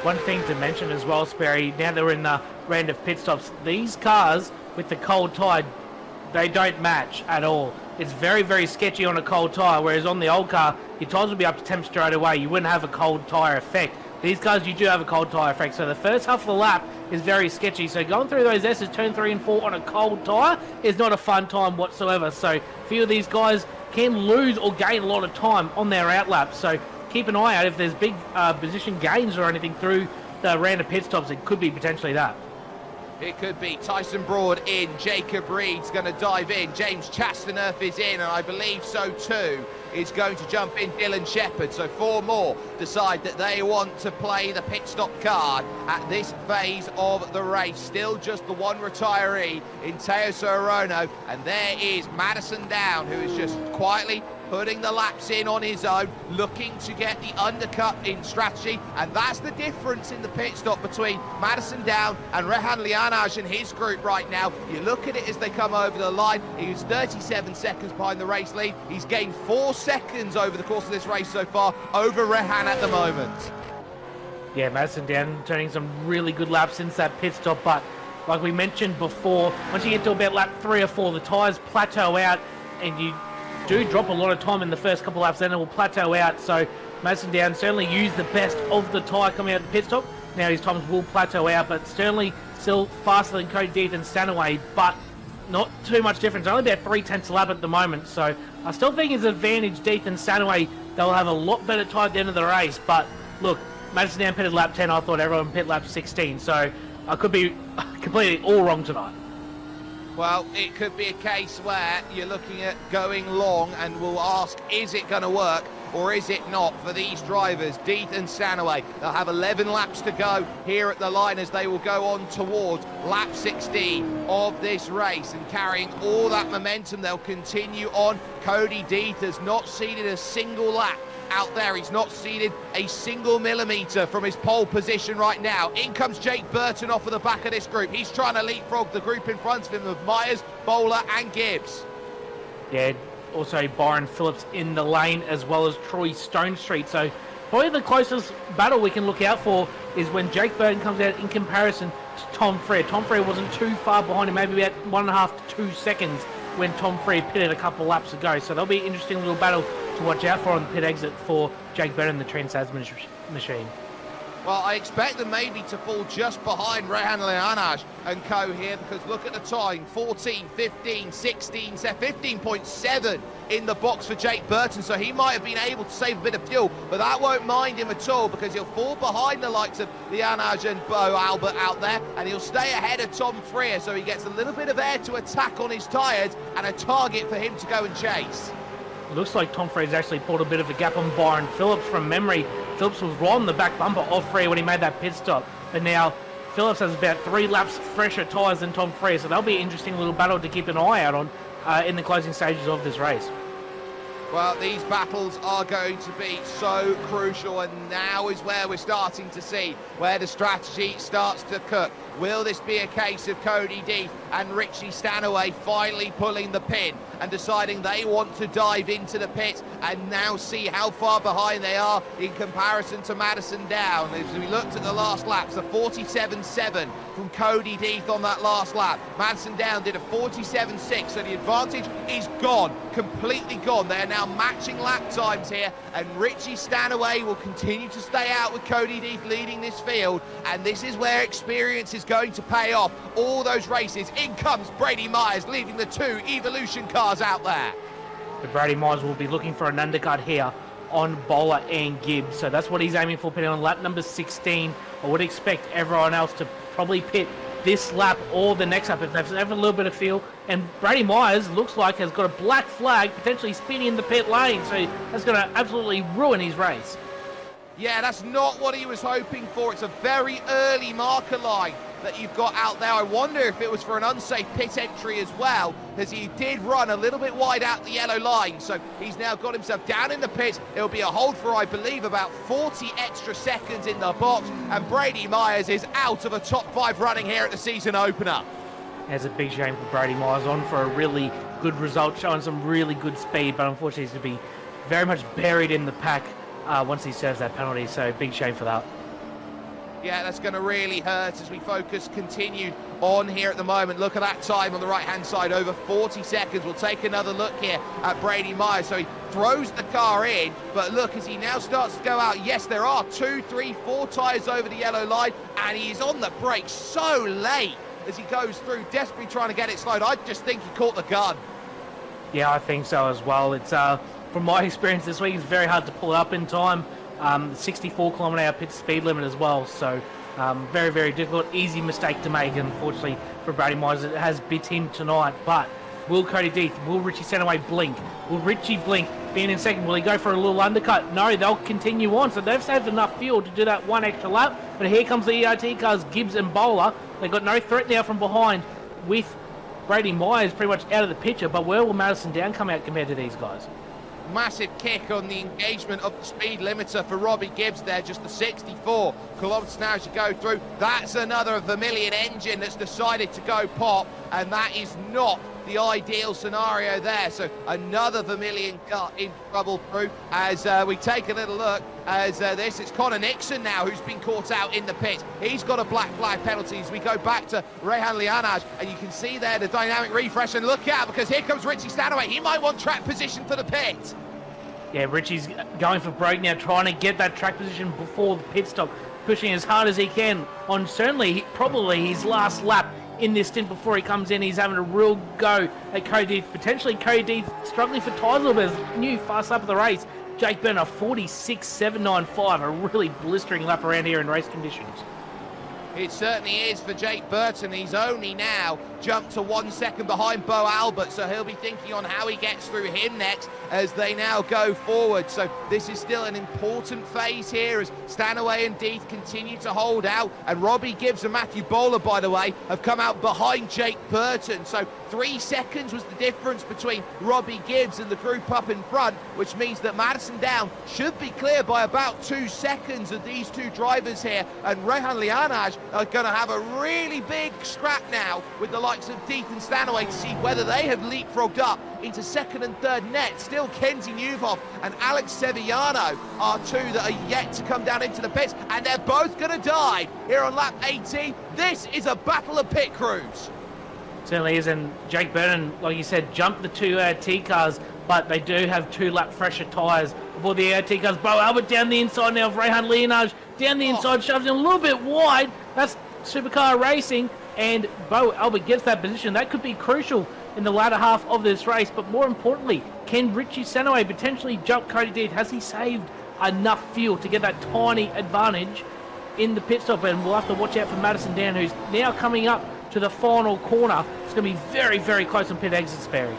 Speaker 3: One thing to mention as well, Sperry, now that we're in the round of pit stops, these cars with the cold tyre, they don't match at all. It's very, very sketchy on a cold tyre, whereas on the old car, your tyres would be up to temp straight away. You wouldn't have a cold tyre effect. These cars, you do have a cold tyre effect, so the first half of the lap is very sketchy. So going through those S's, turn 3 and 4 on a cold tyre is not a fun time whatsoever. So a few of these guys can lose or gain a lot of time on their outlaps. So keep an eye out if there's big position gains or anything through the round of pit stops. It could be potentially that.
Speaker 2: It could be Tyson Broad in, Jacob Reed's going to dive in, James Chastanerf is in, and I believe so too is going to jump in Dylan Shepherd. So 4 more decide that they want to play the pit stop card at this phase of the race. Still just the one retiree in Teo Sorono, and there is Madison Down, who is just quietly putting the laps in on his own, looking to get the undercut in strategy, and that's the difference in the pit stop between Madison Down and Rehan Lianaj and his group right now. You look at it as they come over the line, he was 37 seconds behind the race lead. He's gained 4 seconds over the course of this race so far over Rehan at the moment.
Speaker 3: Yeah, Madison Down turning some really good laps since that pit stop, but like we mentioned before, once you get to about lap 3 or 4, the tyres plateau out, and you do drop a lot of time in the first couple of laps, then it will plateau out. So Madison Down certainly used the best of the tyre coming out of the pit stop. Now his times will plateau out, but certainly still faster than Cody Death and Stanaway, but not too much difference. Only about 3/10 a lap at the moment. So I still think his advantage, Death and Stanaway, they'll have a lot better tyre at the end of the race. But look, Madison Down pitted lap 10. I thought everyone pit lap 16. So I could be completely all wrong tonight.
Speaker 2: Well, it could be a case where you're looking at going long and we'll ask, is it going to work or is it not for these drivers, Deeth and Stanaway? They'll have 11 laps to go here at the line as they will go on towards lap 16 of this race, and carrying all that momentum, they'll continue on. Cody Deeth has not ceded a single lap out there. He's not ceded a single millimetre from his pole position right now. In comes Jake Burton off of the back of this group. He's trying to leapfrog the group in front of him of Myers, Bowler and Gibbs. Yeah, also Byron Phillips in the lane, as well as Troy Stonestreet. So probably the closest battle we can look out for is when Jake Burton comes out in comparison to Tom Frere. Tom Frere wasn't too far behind him, maybe about 1.5 to 2 seconds when Tom Frere pitted a couple laps ago. So that'll be an interesting little battle to watch out for on the pit exit for Jake Burton, the Trans-Tasman machine. Well, I expect them maybe to fall just behind Rehan Lianaj and co here, because look at the time, 14, 15, 16, 15.7 in the box for Jake Burton, so he might have been able to save a bit of fuel, but that won't mind him at all, because he'll fall behind the likes of Lianaj and Bo Albert out there, and he'll stay ahead of Tom Frere, so he gets a little bit of air to attack on his tyres and a target for him to go and chase. Looks like Tom Frere's actually pulled a bit of a gap on Byron Phillips from memory. Phillips was right on the back bumper of Frere when he made that pit stop, but now Phillips has about 3 laps fresher tyres than Tom Frere, so that'll be an interesting little battle to keep an eye out on in the closing stages of this race. Well, these battles are going to be so crucial, and now is where we're starting to see where the strategy starts to cook. Will this be a case of Cody Deeth and Richie Stanaway finally pulling the pin and deciding they want to dive into the pit and now see how far behind they are in comparison to Madison Down? As we looked at the last laps, a 47.7 from Cody Deeth on that last lap. Madison Down did a 47.6, so the advantage is gone, completely gone. They are now matching lap times here, and Richie Stanaway will continue to stay out with Cody Deeth leading this field, and this is where experience is going to pay off. All those races. In comes Brady Myers, leading the 2 Evolution cars out there. But Brady Myers will be looking for an undercut here on Bowler and Gibbs, so that's what he's aiming for, pitting on lap number 16. I would expect everyone else to probably pit this lap or the next lap if they have a little bit of feel. And Brady Myers looks like has got a black flag, potentially speeding in the pit lane, so that's going to absolutely ruin his race. Yeah, that's not what he was hoping for. It's a very early marker line that you've got out there. I wonder if it was for an unsafe pit entry as well, as he did run a little bit wide out the yellow line. So he's now got himself down in the pit. It'll be a hold for, I believe, about 40 extra seconds in the box. And Brady Myers is out of a top 5 running here at the season opener. It's a big shame for Brady Myers, on for a really good result, showing some really good speed, but unfortunately he's going to be very much buried in the pack once he serves that penalty, so big shame for that. Yeah, that's going to really hurt as we focus continued on here at the moment. Look at that time on the right-hand side, over 40 seconds. We'll take another look here at Brady Myers. So he throws the car in, but look, as he now starts to go out, yes, there are 2, 3, 4 tyres over the yellow line, and he's on the brakes so late as he goes through, desperately trying to get it slowed. I just think he caught the gun. Yeah, I think so as well. It's from my experience this week, it's very hard to pull it up in time
Speaker 3: the 64 km/h pit speed limit as well. So very, very difficult, easy mistake to make. Unfortunately for Brady Myers, it has bit him tonight. But will Cody Death, will Richie Stanaway blink? Will Richie blink? Being in second, will he go for a little undercut? No, they'll continue on. So they've saved enough fuel to do that one extra lap. But here comes the ERT cars, Gibbs and Bowler. They've got no threat now from behind with Brady Myers pretty much out of the picture. But where will Madison Down come out compared to these guys?
Speaker 2: Massive kick on the engagement of the speed limiter for Robbie Gibbs there, just the 64 kilometres an hour as you go through. That's another Vermilion engine that's decided to go pop, and that is not the ideal scenario there. So another Vermilion car in trouble through as we take a little look as it's Connor Nixon now who's been caught out in the pit. He's got a black flag penalty as we go back to Rehan Lianaj, and you can see there the dynamic refresh, and look out because here comes Richie Stanaway. He might want track position for the pit.
Speaker 3: Yeah, Richie's going for broke now, trying to get that track position before the pit stop, pushing as hard as he can on probably his last lap in this stint before he comes in. He's having a real go at Cody Death. Potentially Cody Death struggling for tyres a little bit. His new fast lap of the race. Jake Burner 46.795, a really blistering lap around here in race conditions.
Speaker 2: It certainly is for Jake Burton. He's only now jumped to 1 second behind Bo Albert, so he'll be thinking on how he gets through him next as they now go forward. So this is still an important phase here as Stanaway and Death continue to hold out, and Robbie Gibbs and Matthew Bowler, by the way, have come out behind Jake Burton. So 3 seconds was the difference between Robbie Gibbs and the group up in front, which means that Madison Down should be clear by about 2 seconds of these two drivers here, and Rehan Lianaj are going to have a really big scrap now with the likes of Death and Stanaway to see whether they have leapfrogged up into second and third net. Still Kenzie Newhoff and Alex Sevillano are two that are yet to come down into the pits, and they're both going to die here on lap 18. This is a battle of pit crews.
Speaker 3: Certainly is, and Jake Burton, like you said, jumped the two T cars, but they do have 2 lap fresher tyres aboard the T cars. Bo Albert down the inside now of Rehan Lianaj, down the inside, shoves him a little bit wide. That's Supercar Racing, and Bo Albert gets that position. That could be crucial in the latter half of this race, but more importantly, can Richie Stanaway potentially jump Cody Death? Has he saved enough fuel to get that tiny advantage in the pit stop? And we'll have to watch out for Madison Down, who's now coming up to the final corner. It's going to be very, very close on pit exits, Barry.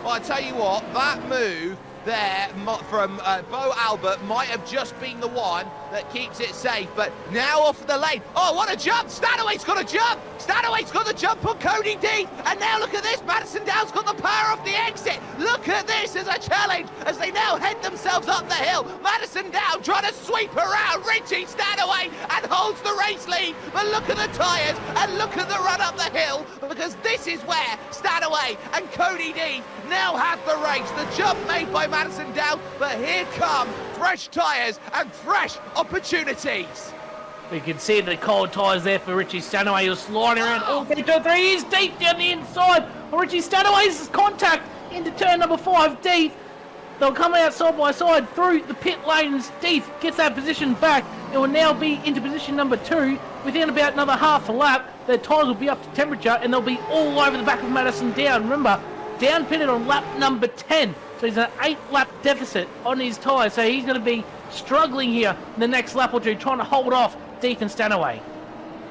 Speaker 2: Well, I tell you what, that move there from Bo Albert might have just been the one that keeps it safe, but now off the lane. Oh, what a jump! Stanaway's got a jump! Stanaway's got the jump on Cody Death, and now look at this, Madison Down's got the power off the exit. Look at this as a challenge as they now head themselves up the hill. Madison Down trying to sweep around Richie Stanaway and holds the race lead, but look at the tyres and look at the run up the hill, because this is where Stanaway and Cody Death now have the race. The jump made by Madison Down, but here come fresh tyres and fresh opportunities.
Speaker 3: You can see the cold tyres there for Richie Stanaway. He was sliding around. Oh, 2, 3, he's deep down the inside. Richie Stanaway's contact into turn number 5, Death. They'll come out side by side through the pit lanes. Death gets that position back. It will now be into position number 2. Within about another half a lap, their tyres will be up to temperature, and they'll be all over the back of Madison Down. Remember, Down pitted on lap number 10. So he's an 8-lap deficit on his tyres. So he's going to be struggling here in the next lap or two, trying to hold off Death and Stanaway.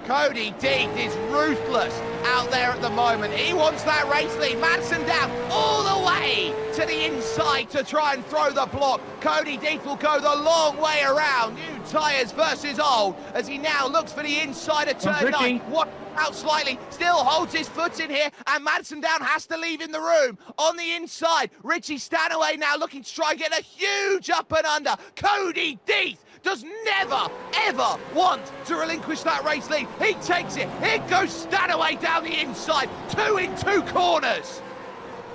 Speaker 2: Cody Death is ruthless out there at the moment. He wants that race lead. Madison Down all the way to the inside to try and throw the block. Cody Death will go the long way around. New tyres versus old as he now looks for the inside of turn 9. What? Out slightly, still holds his foot in here, and Madison Down has to leave in the room. On the inside, Richie Stanaway now looking to try and get a huge up and under. Cody Death does never, ever want to relinquish that race lead. He takes it. Here goes Stanaway down the inside. 2 in 2 corners.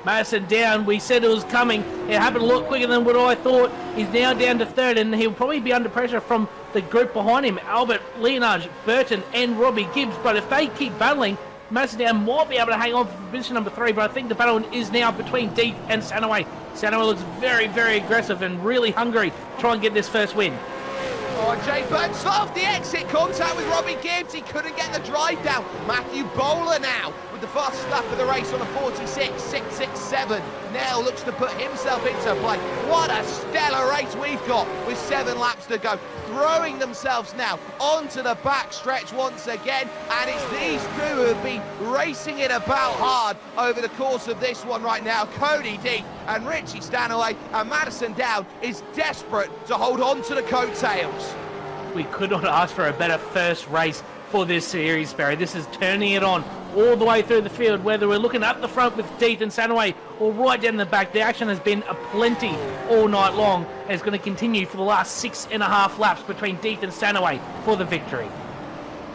Speaker 3: Madison Down, we said it was coming. It happened a lot quicker than what I thought. He's now down to 3rd, and he'll probably be under pressure from the group behind him, Albert, Lianaj, Burton, and Robbie Gibbs. But if they keep battling, Madison Down might be able to hang on for position number 3, but I think the battle is now between Death and Stanaway. Stanaway looks very, very aggressive and really hungry to try and get this first win.
Speaker 2: Oh, Jay Burton off the exit. contact with Robbie Gibbs. He couldn't get the drive down. Matthew Bowler now with the fastest lap of the race on a 46.667. Now looks to put himself into play. What a stellar race we've got with 7 laps to go. Throwing themselves now onto the back stretch once again. And it's these two who have been racing it about hard over the course of this one right now. Cody Deep and Richie Stanaway, and Madison Down is desperate to hold on to the coattails.
Speaker 3: We could not ask for a better first race for this series, Barry. This is turning it on all the way through the field, whether we're looking up the front with Deeth and Stanaway or right down the back. The action has been aplenty all night long, and it's going to continue for the last 6.5 laps between Deeth and Stanaway for the victory.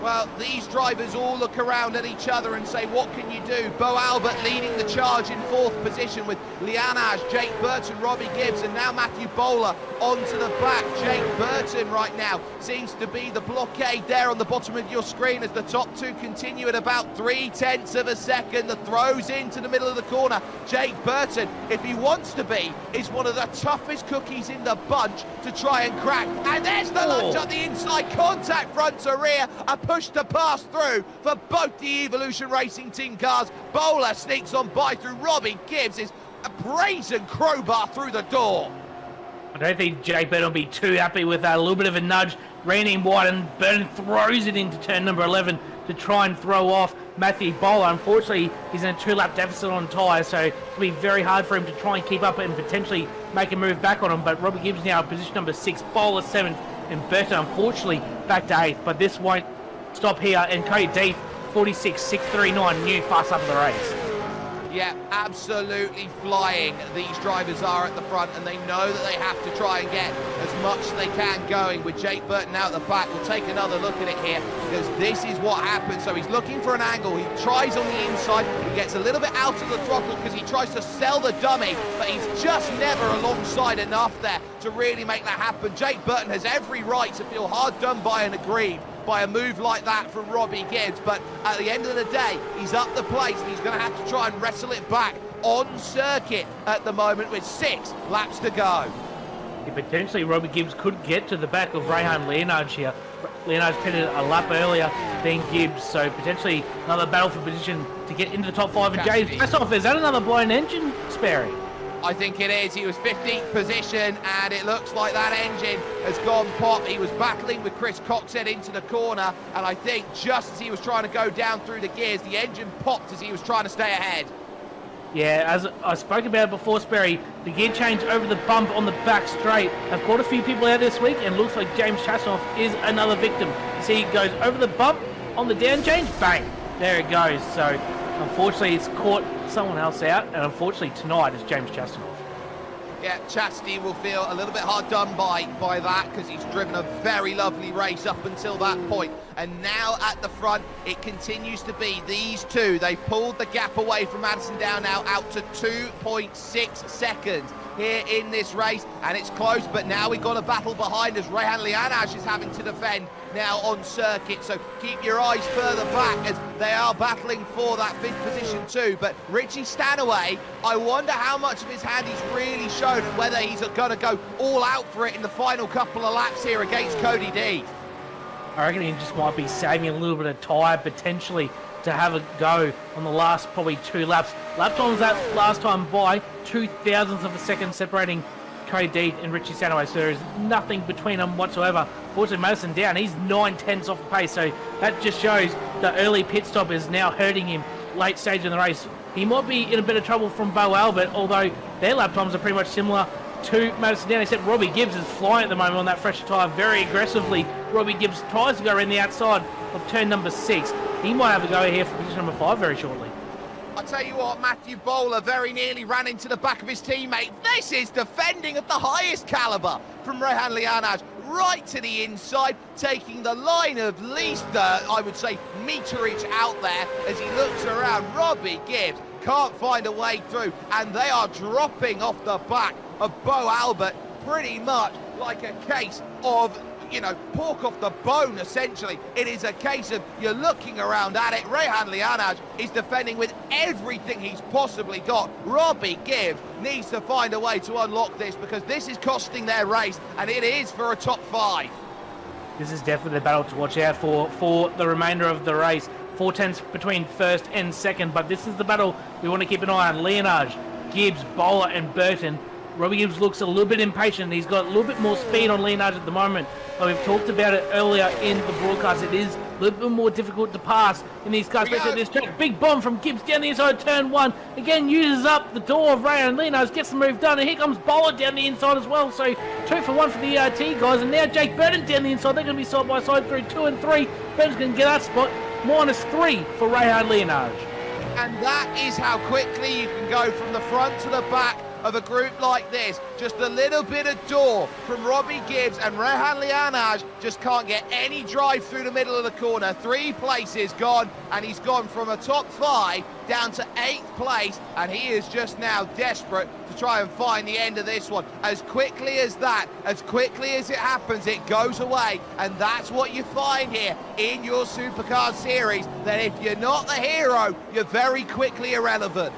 Speaker 2: Well, these drivers all look around at each other and say, what can you do? Bo Albert leading the charge in 4th position with Lianage, Jake Burton, Robbie Gibbs, and now Matthew Bowler onto the back. Jake Burton right now seems to be the blockade there on the bottom of your screen as the top two continue at about 0.3 of a second. The throws into the middle of the corner. Jake Burton, if he wants to be, is one of the toughest cookies in the bunch to try and crack. And there's the lunge on the inside, contact front to rear, a push to pass through for both the Evolution Racing Team cars. Bowler sneaks on by through. Robbie Gibbs is a brazen crowbar through the door.
Speaker 3: I don't think Jake Burton will be too happy with that. A little bit of a nudge, ran in wide, and Burton throws it into turn number 11 to try and throw off Matthew Bowler. Unfortunately, he's in a 2-lap deficit on tyres, so it'll be very hard for him to try and keep up and potentially make a move back on him. But Robbie Gibbs now in position number 6, Bowler 7th, and Burton unfortunately back to 8th. But this won't stop here, and Cody Deeth, 46.639, new fast up of the race.
Speaker 2: Yeah, absolutely flying. These drivers are at the front, and they know that they have to try and get as much as they can going. With Jake Burton out the back, we'll take another look at it here, because this is what happens. So he's looking for an angle. He tries on the inside. He gets a little bit out of the throttle because he tries to sell the dummy, but he's just never alongside enough there to really make that happen. Jake Burton has every right to feel hard done by and aggrieved by a move like that from Robbie Gibbs, but at the end of the day, he's up the place and he's going to have to try and wrestle it back on circuit at the moment with 6 laps to go.
Speaker 3: Yeah, potentially Robbie Gibbs could get to the back of Rehan Lianage here. Lianage pitted a lap earlier than Gibbs, so potentially another battle for position to get into the top 5. And James, first off, is that another blown engine, Sperry?
Speaker 2: I think it is. He was 15th position, and it looks like that engine has gone pop. He was battling with Chris Coxhead into the corner, and I think just as he was trying to go down through the gears, the engine popped as he was trying to stay ahead.
Speaker 3: Yeah, as I spoke about it before, Sperry, the gear change over the bump on the back straight have caught a few people out this week, and looks like James Chasnoff is another victim. You see, he goes over the bump on the down change, bang, there it goes. So unfortunately, it's caught someone else out, and unfortunately tonight it's James Chasnoff.
Speaker 2: Yeah, Chastity will feel a little bit hard done by that, because he's driven a very lovely race up until that point. And now at the front, it continues to be these two. They've pulled the gap away from Madison Down now out to 2.6 seconds here in this race, and it's close, but now we've got a battle behind us. Rehan Lianage is having to defend now on circuit, so keep your eyes further back as they are battling for that 5th position too. But Richie Stanaway, I wonder how much of his hand he's really shown and whether he's going to go all out for it in the final couple of laps here against Cody Deeth.
Speaker 3: I reckon he just might be saving a little bit of tyre potentially to have a go on the last probably 2 laps. Lap times that last time by 0.02 of a second separating Cody Deeth and Richie Stanaway, so there is nothing between them whatsoever. Fortunately, Madison Down, he's 9/10 off the pace, so that just shows the early pit stop is now hurting him late stage in the race. He might be in a bit of trouble from Bo Albert, although their lap times are pretty much similar to Madison Down, except Robbie Gibbs is flying at the moment on that fresh tyre very aggressively. Robbie Gibbs tries to go around the outside of turn number 6. He might have a go here for position number 5 very shortly.
Speaker 2: I tell you what, Matthew Bowler very nearly ran into the back of his teammate. This is defending at the highest caliber from Rehan Lianage, right to the inside, taking the line of least, I would say, meterage out there as he looks around. Robbie Gibbs can't find a way through, and they are dropping off the back of Bo Albert pretty much like a case of, you know, pork off the bone, essentially. It is a case of you're looking around at it. Rehan Lianage is defending with everything he's possibly got. Robbie Gibbs needs to find a way to unlock this, because this is costing their race, and it is for a top 5.
Speaker 3: this is definitely the battle to watch out for the remainder of the race. 4 tenths between first and second, but this is the battle we want to keep an eye on. Leonage, Gibbs, Bowler, and Burton. Robbie Gibbs looks a little bit impatient. He's got a little bit more speed on Leonage at the moment. But we've talked about it earlier in the broadcast. It is a little bit more difficult to pass in these cars, especially this track. Big bomb from Gibbs down the inside of turn 1. Again, uses up the door of Ray and Leonage, gets the move done. And here comes Bowler down the inside as well. So 2 for 1 for the ERT guys. And now Jake Burton down the inside. They're going to be side by side through 2 and 3. Burton's going to get that spot. -3 for Rayhan Leonage.
Speaker 2: And that is how quickly you can go from the front to the back of a group like this. Just a little bit of door from Robbie Gibbs, and Rehan Leonage just can't get any drive through the middle of the corner. 3 places gone, and he's gone from a top 5 down to 8th place, and he is just now desperate to try and find the end of this one. As quickly as that, as quickly as it happens, it goes away, and that's what you find here in your Supercars series, that if you're not the hero, you're very quickly irrelevant.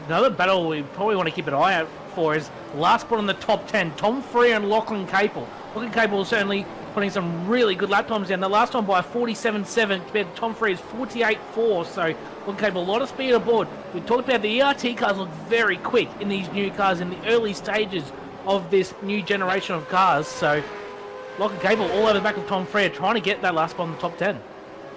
Speaker 3: Another battle we probably want to keep an eye out for is the last spot on the top 10, Tom Freer and Lachlan Capel. Lachlan Capel is certainly putting some really good lap times down. The last time by 47.7 compared to Tom Freer's 48.4, so Lachlan Capel, a lot of speed aboard. We talked about the ERT cars look very quick in these new cars in the early stages of this new generation of cars, so Lachlan Capel all over the back of Tom Freer trying to get that last spot in the top 10.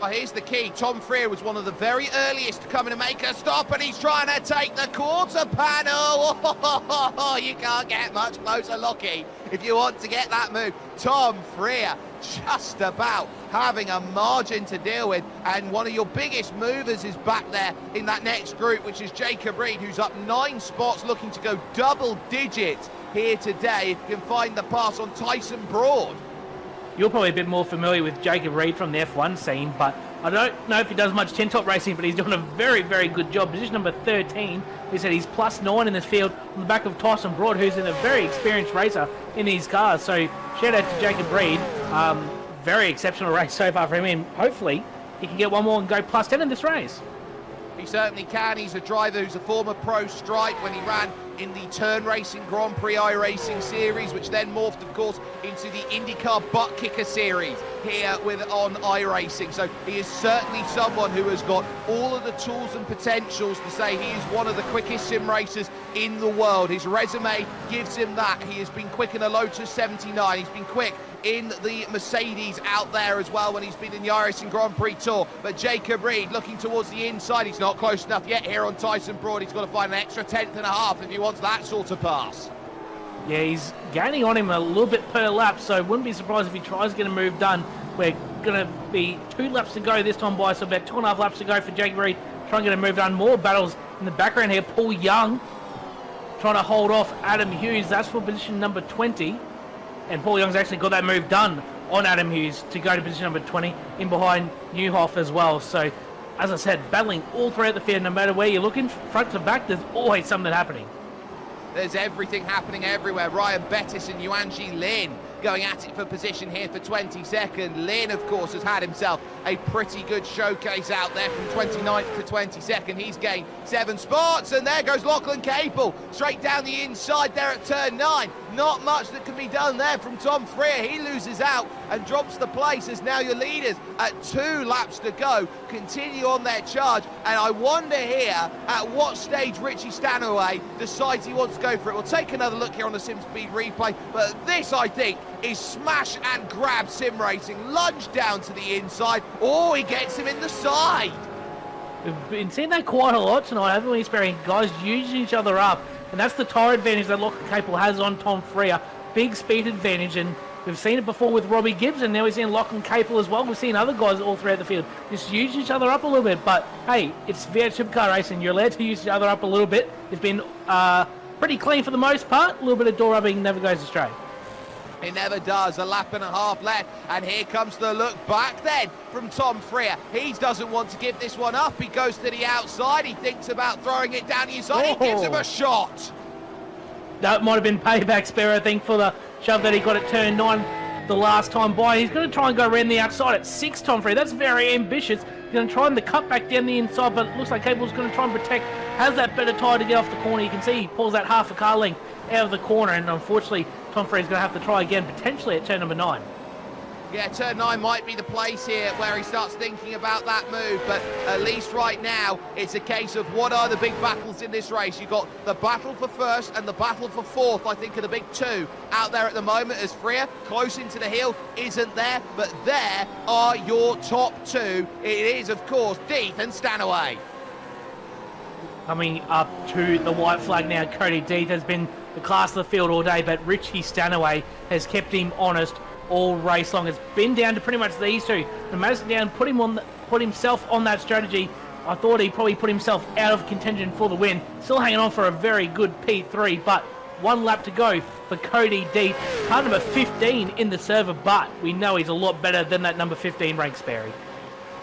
Speaker 2: Well, here's the key. Tom Freer was one of the very earliest to come in and make a stop, and he's trying to take the quarter panel. Oh, you can't get much closer, Lockie, if you want to get that move. Tom Freer just about having a margin to deal with, and one of your biggest movers is back there in that next group, which is Jacob Reed, who's up 9 spots, looking to go double digits here today if you can find the pass on Tyson Broad.
Speaker 3: You're probably a bit more familiar with Jacob Reed from the F1 scene, but I don't know if he does much 10-top racing, but he's doing a very, very good job. Position number 13, we said he's +9 in this field on the back of Tyson Broad, who's in a very experienced racer in these cars. So shout out to Jacob Reed. Very exceptional race so far for him, and hopefully he can get one more and go +10 in this race.
Speaker 2: He certainly can. He's a driver who's a former pro stripe when he ran in the Turn Racing Grand Prix iRacing Series, which then morphed, of course, into the IndyCar Butt Kicker Series here on iRacing. So he is certainly someone who has got all of the tools and potentials to say he is one of the quickest sim racers in the world. His resume gives him that. He has been quick in a Lotus 79. He's been quick in the Mercedes out there as well when he's been in the iRacing Grand Prix Tour. But Jacob Reed looking towards the inside. He's not close enough yet here on Tyson Broad. He's got to find an extra 1/10.5 if he wants that sort of pass.
Speaker 3: Yeah, he's gaining on him a little bit per lap, so wouldn't be surprised if he tries to get a move done. We're going to be 2 laps to go this time by, so about 2.5 laps to go for Jacob Reed. Try and get a move done. More battles in the background here. Paul Young trying to hold off Adam Hughes. That's for position number 20. And Paul Young's actually got that move done on Adam Hughes to go to position number 20 in behind Newhoff as well. So, as I said, battling all throughout the field. No matter where you're looking, front to back, there's always something happening.
Speaker 2: There's everything happening everywhere. Ryan Bettis and Yuanji Lin going at it for position here for 22nd. Lin, of course, has had himself a pretty good showcase out there from 29th to 22nd. He's gained 7 spots, and there goes Lachlan Capel straight down the inside there at turn 9. Not much that can be done there from Tom Freer. He loses out and drops the place as now your leaders at 2 laps to go continue on their charge. And I wonder here at what stage Richie Stanaway decides he wants to go for it. We'll take another look here on the SimSpeed replay, but this, I think, is smash and grab sim racing. Lunge down to the inside. Oh, he gets him in the side.
Speaker 3: We've been seeing that quite a lot tonight, haven't we, Sperry? Guys using each other up. And that's the tyre advantage that Lachlan Capel has on Tom Freer. Big speed advantage, and we've seen it before with Robbie Gibbs, and now we've seen Lachlan Capel as well. We've seen other guys all throughout the field just use each other up a little bit. But, hey, it's V8 Supercar racing. You're allowed to use each other up a little bit. It's been pretty clean for the most part. A little bit of door rubbing never goes astray.
Speaker 2: It never does. 1.5 laps left, and here comes the look back then from Tom Freer. He doesn't want to give this one up. He goes to the outside. He thinks about throwing it down the inside. He gives him a shot.
Speaker 3: That might have been payback, Sparrow, I think, for the shove that he got at turn 9 the last time by. He's going to try and go around the outside at 6, Tom Freer. That's very ambitious. He's going to try and the cut back down the inside, but it looks like Cable's going to try and protect. Has that better tyre to get off the corner. You can see he pulls that half a car length out of the corner, and unfortunately Tom Freer's going to have to try again, potentially at turn number 9.
Speaker 2: Yeah, turn 9 might be the place here where he starts thinking about that move, but at least right now, it's a case of what are the big battles in this race. You've got the battle for first and the battle for fourth, I think, are the big two out there at the moment, as Freya, close into the hill, isn't there, but there are your top two. It is, of course, Deeth and Stanaway.
Speaker 3: Coming up to the white flag now, Cody Deeth has been the class of the field all day, but Richie Stanaway has kept him honest all race long. It's been down to pretty much these two. And Madison Down put himself on that strategy. I thought he probably put himself out of contention for the win. Still hanging on for a very good P3, but 1 lap to go for Cody Deeth. Car number 15 in the server, but we know he's a lot better than that number 15 rank Sperry.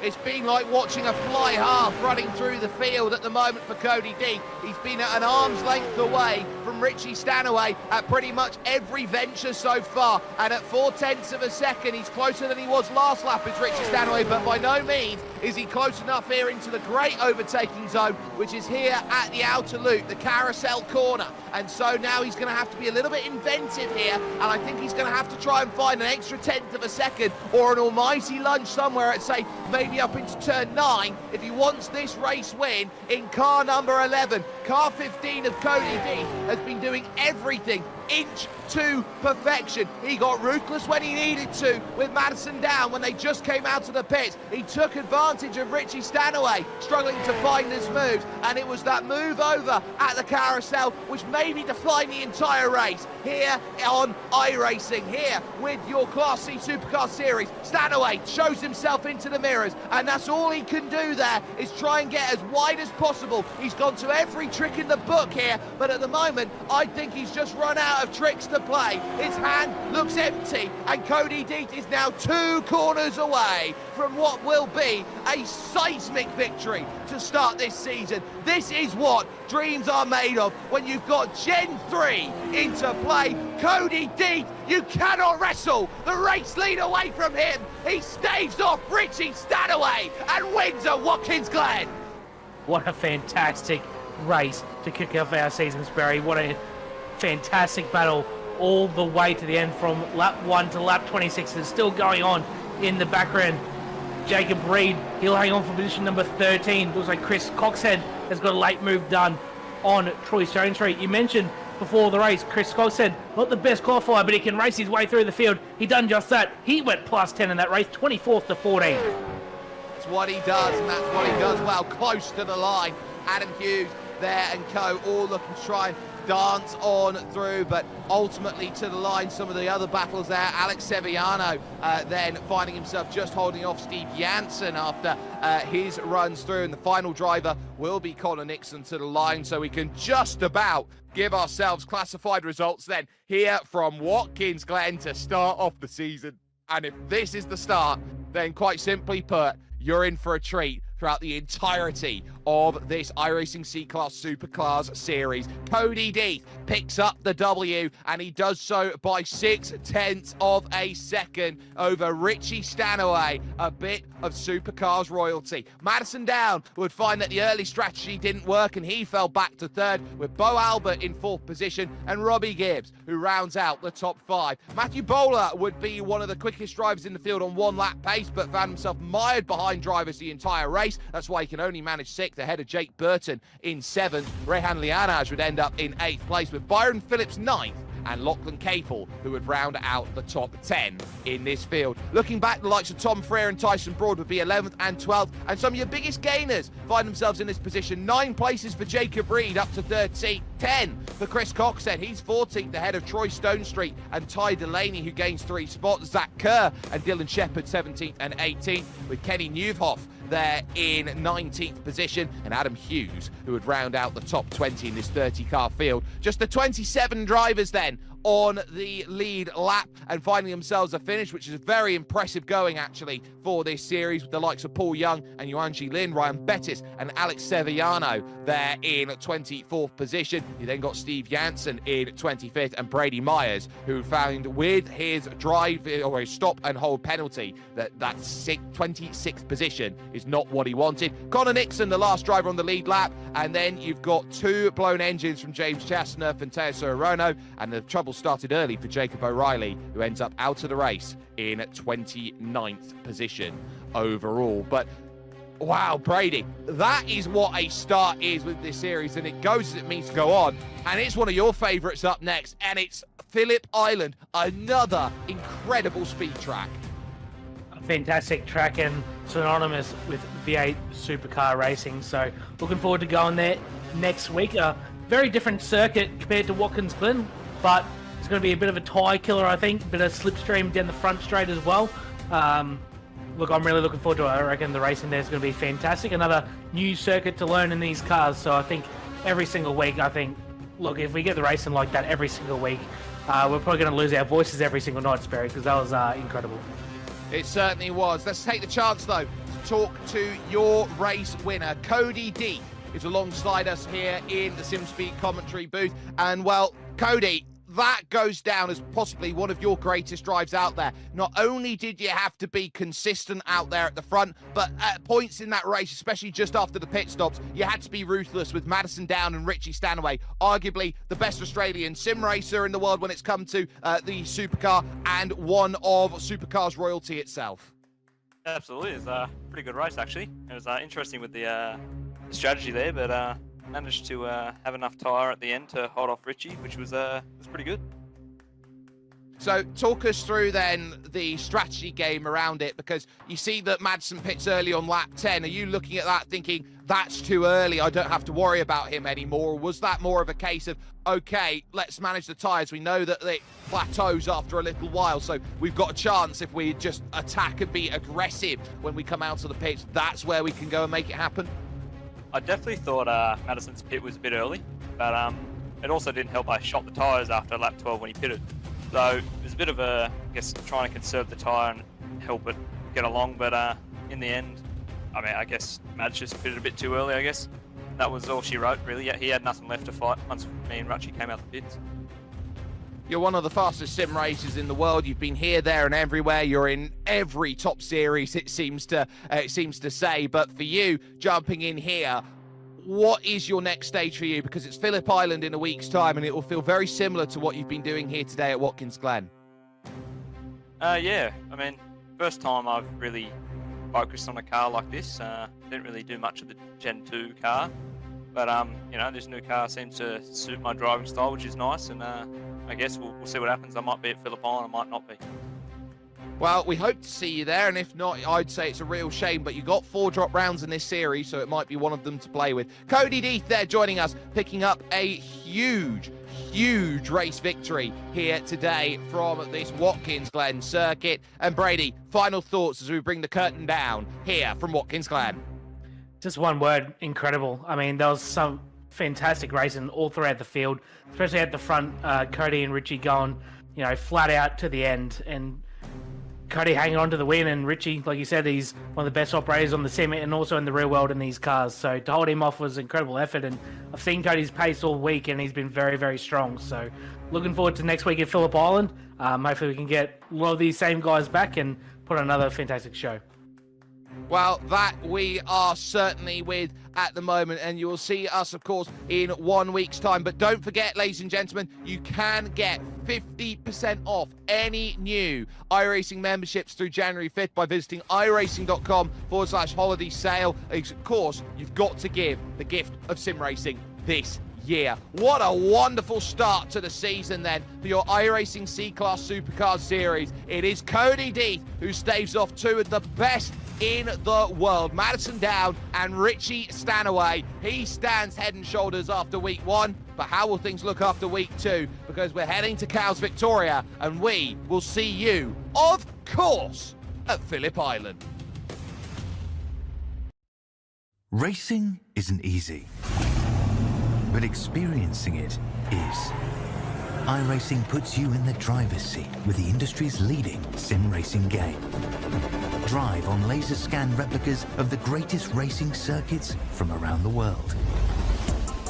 Speaker 2: It's been like watching a fly half running through the field at the moment for Cody Deeth. He's been at an arm's length away from Richie Stanaway at pretty much every venture so far. And at 0.4 of a second, he's closer than he was last lap as Richie Stanaway, but by no means is he close enough here into the great overtaking zone, which is here at the outer loop, the carousel corner. And so now he's going to have to be a little bit inventive here, and I think he's going to have to try and find an extra 1/10 of a second or an almighty lunge somewhere at, say, maybe up into turn 9 if he wants this race win in car number 11. Car 15 of Cody Deeth has been doing everything inch to perfection. He got ruthless when he needed to with Madison down when they just came out of the pits. He took advantage of Richie Stanaway struggling to find his moves, and it was that move over at the carousel which maybe defined the entire race here on iRacing, here with your Class C Supercars Series. Stanaway shows himself into the mirrors, and that's all he can do there is try and get as wide as possible. He's gone to every trick in the book here, but at the moment I think he's just run out of tricks to play. His hand looks empty, and Cody Deeth is now 2 corners away from what will be a seismic victory to start this season. This is what dreams are made of when you've got Gen 3 into play. Cody Deeth, you cannot wrestle the race lead away from him. He staves off Richie Stanaway and wins at Watkins Glen.
Speaker 3: What a fantastic race to kick off our season, Sperry. What a fantastic battle all the way to the end from lap 1 to lap 26. It's still going on in the background. Jacob Reed, he'll hang on for position number 13. Looks like Chris Coxhead has got a late move done on Troy Stone Street. You mentioned before the race, Chris Coxhead, not the best qualifier, but he can race his way through the field. He done just that. He went plus 10 in that race, 24th to 14th.
Speaker 2: That's what he does, and that's what he does well, close to the line. Adam Hughes there and co, all looking to try and dance on through, but ultimately to the line. Some of the other battles there, Alex Sevillano then finding himself just holding off Steve Janssen after his runs through, and the final driver will be Connor Nixon to the line, so we can just about give ourselves classified results then here from Watkins Glen to start off the season. And if this is the start, then quite simply put, you're in for a treat throughout the entirety of this iRacing C-Class Supercars Series. Cody Deeth picks up the W, and he does so by 0.6 of a second over Richie Stanaway, a bit of Supercars royalty. Madison Down would find that the early strategy didn't work, and he fell back to 3rd, with Bo Albert in 4th position and Robbie Gibbs, who rounds out the top 5. Matthew Bowler would be one of the quickest drivers in the field on 1-lap pace, but found himself mired behind drivers the entire race. That's why he can only manage 6th ahead of Jake Burton in 7th. Rehan Lianaj would end up in 8th place, with Byron Phillips 9th and Lachlan Capel, who would round out the top 10 in this field. Looking back, the likes of Tom Freer and Tyson Broad would be 11th and 12th, and some of your biggest gainers find themselves in this position. 9 places for Jacob Reed, up to 13th. 10 for Chris Coxhead. He's 14th ahead of Troy Stone Street and Ty Delaney, who gains 3 spots. Zach Kerr and Dylan Shepard 17th and 18th, with Kenny Newhoff there in 19th position, and Adam Hughes, who would round out the top 20 in this 30-car field. Just the 27 drivers then on the lead lap and finding themselves a finish, which is very impressive going actually for this series, with the likes of Paul Young and Yuanji Lin, Ryan Bettis and Alex Sevillano there in 24th position. You then got Steve Janssen in 25th and Brady Myers, who found with his drive or his stop and hold penalty that 26th position is not what he wanted. Connor Nixon, the last driver on the lead lap, and then you've got 2 blown engines from James Chastner and Teo Sorono, and the trouble trouble started early for Jacob O'Reilly, who ends up out of the race in 29th position overall. But wow, Brady, that is what a start is with this series, and it goes as it means to go on. And it's one of your favourites up next, and it's Phillip Island, another incredible speed track.
Speaker 3: A fantastic track and synonymous with V8 supercar racing. So looking forward to going there next week. A very different circuit compared to Watkins Glen, but it's going to be a bit of a tyre killer, I think. A bit of slipstream down the front straight as well. Look, I'm really looking forward to it. I reckon the racing there is going to be fantastic. Another new circuit to learn in these cars. So I think every single week, look, if we get the racing like that every single week, we're probably going to lose our voices every single night, Sperry, because that was incredible.
Speaker 2: It certainly was. Let's take the chance, though, to talk to your race winner. Cody Deep is alongside us here in the SimSpeed commentary booth. And, well, Cody, that goes down as possibly one of your greatest drives out there. Not only did you have to be consistent out there at the front, but at points in that race, especially just after the pit stops, you had to be ruthless with Madison Down and Richie Stanaway, arguably the best Australian sim racer in the world when it's come to the supercar, and one of Supercars royalty itself.
Speaker 4: Absolutely, it's a pretty good race actually. It was interesting with the strategy there, but managed to have enough tyre at the end to hold off Richie, which was pretty good.
Speaker 2: So talk us through then the strategy game around it, because you see that Madsen pits early on lap 10. Are you looking at that thinking, that's too early, I don't have to worry about him anymore? Or was that more of a case of, okay, let's manage the tyres. We know that it plateaus after a little while, so we've got a chance if we just attack and be aggressive when we come out of the pits. That's where we can go and make it happen?
Speaker 4: I definitely thought Madison's pit was a bit early, but it also didn't help. I shot the tyres after lap 12 when he pitted. So it was a bit of a, I guess, trying to conserve the tyre and help it get along. But in the end, I mean, I guess Mads just pitted a bit too early, I guess. That was all she wrote, really. He had nothing left to fight once me and Ratchie came out the pits.
Speaker 2: You're one of the fastest sim racers in the world. You've been here, there, and everywhere. You're in every top series, it seems to say. But for you, jumping in here, what is your next stage for you? Because it's Phillip Island in a week's time, and it will feel very similar to what you've been doing here today at Watkins Glen.
Speaker 4: Yeah, I mean, first time I've really focused on a car like this. Didn't really do much of the Gen 2 car, but you know, this new car seems to suit my driving style, which is nice. And I guess we'll see what happens. I might be at Phillip Island, I might not be.
Speaker 2: Well, we hope to see you there, and if not, I'd say it's a real shame, but you got 4 drop rounds in this series, so it might be one of them to play with. Cody Deeth there joining us, picking up a huge race victory here today from this Watkins Glen circuit. And Brady, final thoughts as we bring the curtain down here from Watkins Glen.
Speaker 3: Just one word, incredible. I mean, there was some fantastic racing all throughout the field, especially at the front. Cody and Richie going, you know, flat out to the end, and Cody hanging on to the win, and Richie, like you said, he's one of the best operators on the sim and also in the real world in these cars. So to hold him off was incredible effort, and I've seen Cody's pace all week, and he's been very, very strong. So looking forward to next week at Phillip Island. Hopefully we can get a lot of these same guys back and put on another fantastic show.
Speaker 2: Well, that we are certainly with at the moment, and you will see us, of course, in 1 week's time. But don't forget, ladies and gentlemen, you can get 50% off any new iRacing memberships through January 5th by visiting iRacing.com/holiday sale. Of course, you've got to give the gift of sim racing this year. What a wonderful start to the season then for your iRacing C-Class Supercars Series. It is Cody Deeth who staves off 2 of the best in the world, Madison Down and Richie Stanaway. He stands head and shoulders after week 1, but how will things look after week 2? Because we're heading to Cows Victoria, and we will see you, of course, at Phillip Island.
Speaker 1: Racing isn't easy, but experiencing it is. iRacing puts you in the driver's seat with the industry's leading sim racing game. Drive on laser scan replicas of the greatest racing circuits from around the world.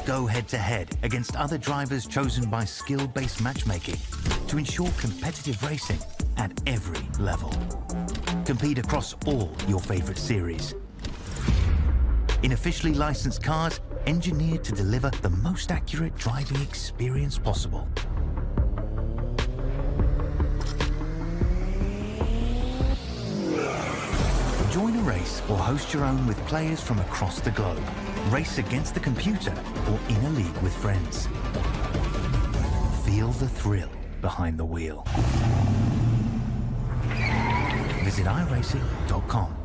Speaker 1: Go head to head against other drivers chosen by skill-based matchmaking to ensure competitive racing at every level. Compete across all your favorite series. In officially licensed cars, engineered to deliver the most accurate driving experience possible. Join a race or host your own with players from across the globe. Race against the computer or in a league with friends. Feel the thrill behind the wheel. Visit iRacing.com.